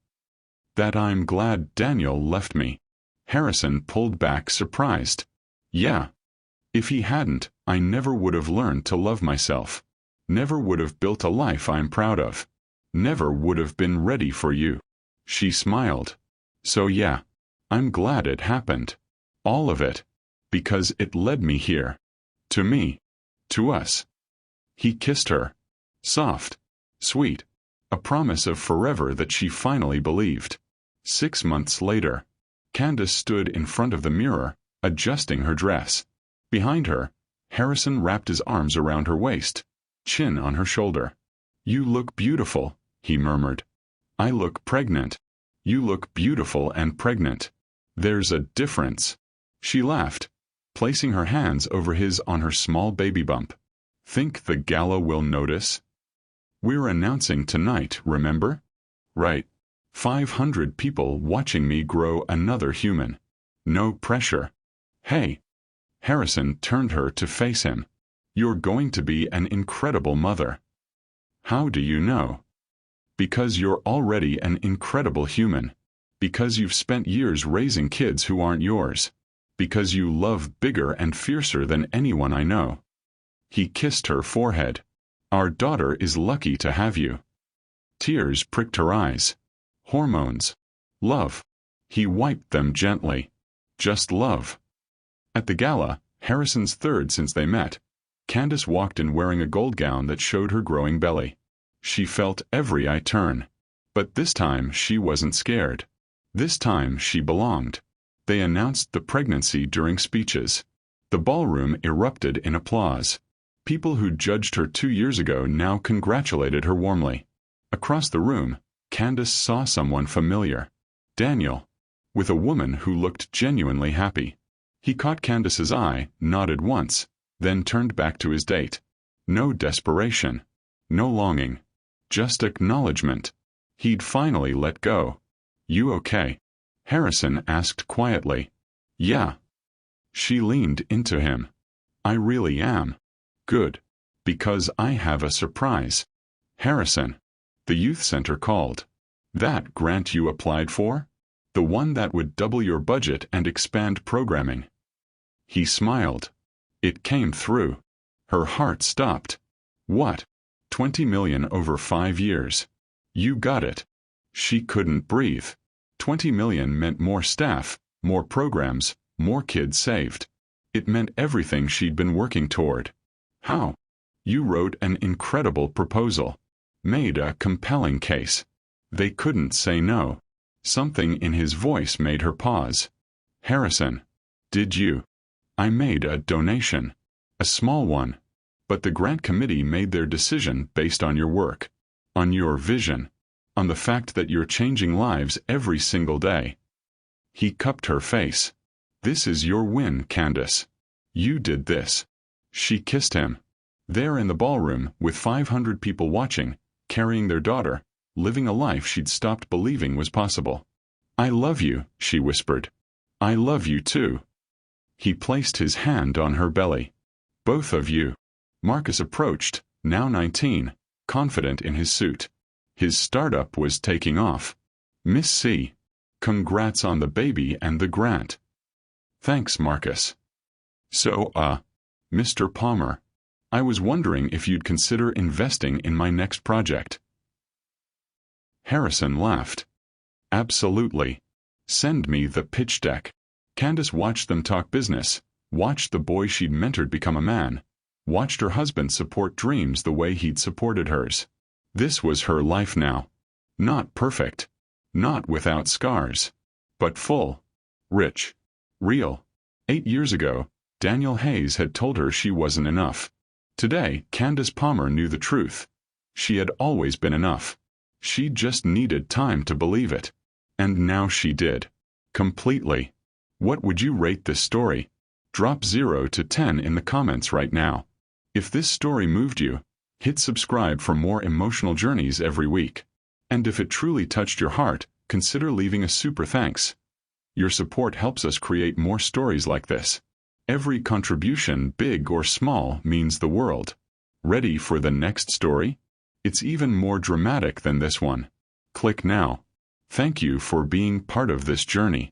That I'm glad Daniel left me. Harrison pulled back surprised. Yeah. If he hadn't, I never would have learned to love myself. Never would have built a life I'm proud of. Never would have been ready for you. She smiled. So yeah, I'm glad it happened. All of it. Because it led me here. To me. To us. He kissed her. Soft. Sweet. A promise of forever that she finally believed. 6 months later. Candace stood in front of the mirror, adjusting her dress. Behind her, Harrison wrapped his arms around her waist, chin on her shoulder. You look beautiful, he murmured. I look pregnant. You look beautiful and pregnant. There's a difference. She laughed, placing her hands over his on her small baby bump. Think the gala will notice? We're announcing tonight, remember? Right. 500 people watching me grow another human. No pressure. Hey. Harrison turned her to face him. You're going to be an incredible mother. How do you know? Because you're already an incredible human. Because you've spent years raising kids who aren't yours. Because you love bigger and fiercer than anyone I know. He kissed her forehead. Our daughter is lucky to have you. Tears pricked her eyes. Hormones. Love. He wiped them gently. Just love. At the gala, Harrison's third since they met, Candace walked in wearing a gold gown that showed her growing belly. She felt every eye turn. But this time she wasn't scared. This time she belonged. They announced the pregnancy during speeches. The ballroom erupted in applause. People who judged her 2 years ago now congratulated her warmly. Across the room, Candace saw someone familiar. Daniel. With a woman who looked genuinely happy. He caught Candace's eye, nodded once, then turned back to his date. No desperation. No longing. Just acknowledgement. He'd finally let go. You okay? Harrison asked quietly. Yeah. She leaned into him. I really am. Good. Because I have a surprise. Harrison. The youth center called. That grant you applied for? The one that would double your budget and expand programming. He smiled. It came through. Her heart stopped. What? 20 million over 5 years. You got it. She couldn't breathe. 20 million meant more staff, more programs, more kids saved. It meant everything she'd been working toward. How? You wrote an incredible proposal. Made a compelling case. They couldn't say no. Something in his voice made her pause. Harrison. Did you? I made a donation. A small one. But the grant committee made their decision based on your work. On your vision. On the fact that you're changing lives every single day. He cupped her face. This is your win, Candace. You did this. She kissed him. There in the ballroom, with 500 people watching, carrying their daughter, living a life she'd stopped believing was possible. I love you, she whispered. I love you too. He placed his hand on her belly. Both of you. Marcus approached, now 19, confident in his suit. His startup was taking off. Miss C. Congrats on the baby and the grant. Thanks, Marcus. So, Mr. Palmer, I was wondering if you'd consider investing in my next project. Harrison laughed. Absolutely. Send me the pitch deck. Candace watched them talk business, watched the boy she'd mentored become a man, watched her husband support dreams the way he'd supported hers. This was her life now. Not perfect. Not without scars. But full. Rich. Real. 8 years ago, Daniel Hayes had told her she wasn't enough. Today, Candace Palmer knew the truth. She had always been enough. She just needed time to believe it. And now she did. Completely. What would you rate this story? Drop 0 to 10 in the comments right now. If this story moved you, hit subscribe for more emotional journeys every week. And if it truly touched your heart, consider leaving a super thanks. Your support helps us create more stories like this. Every contribution, big or small, means the world. Ready for the next story? It's even more dramatic than this one. Click now. Thank you for being part of this journey.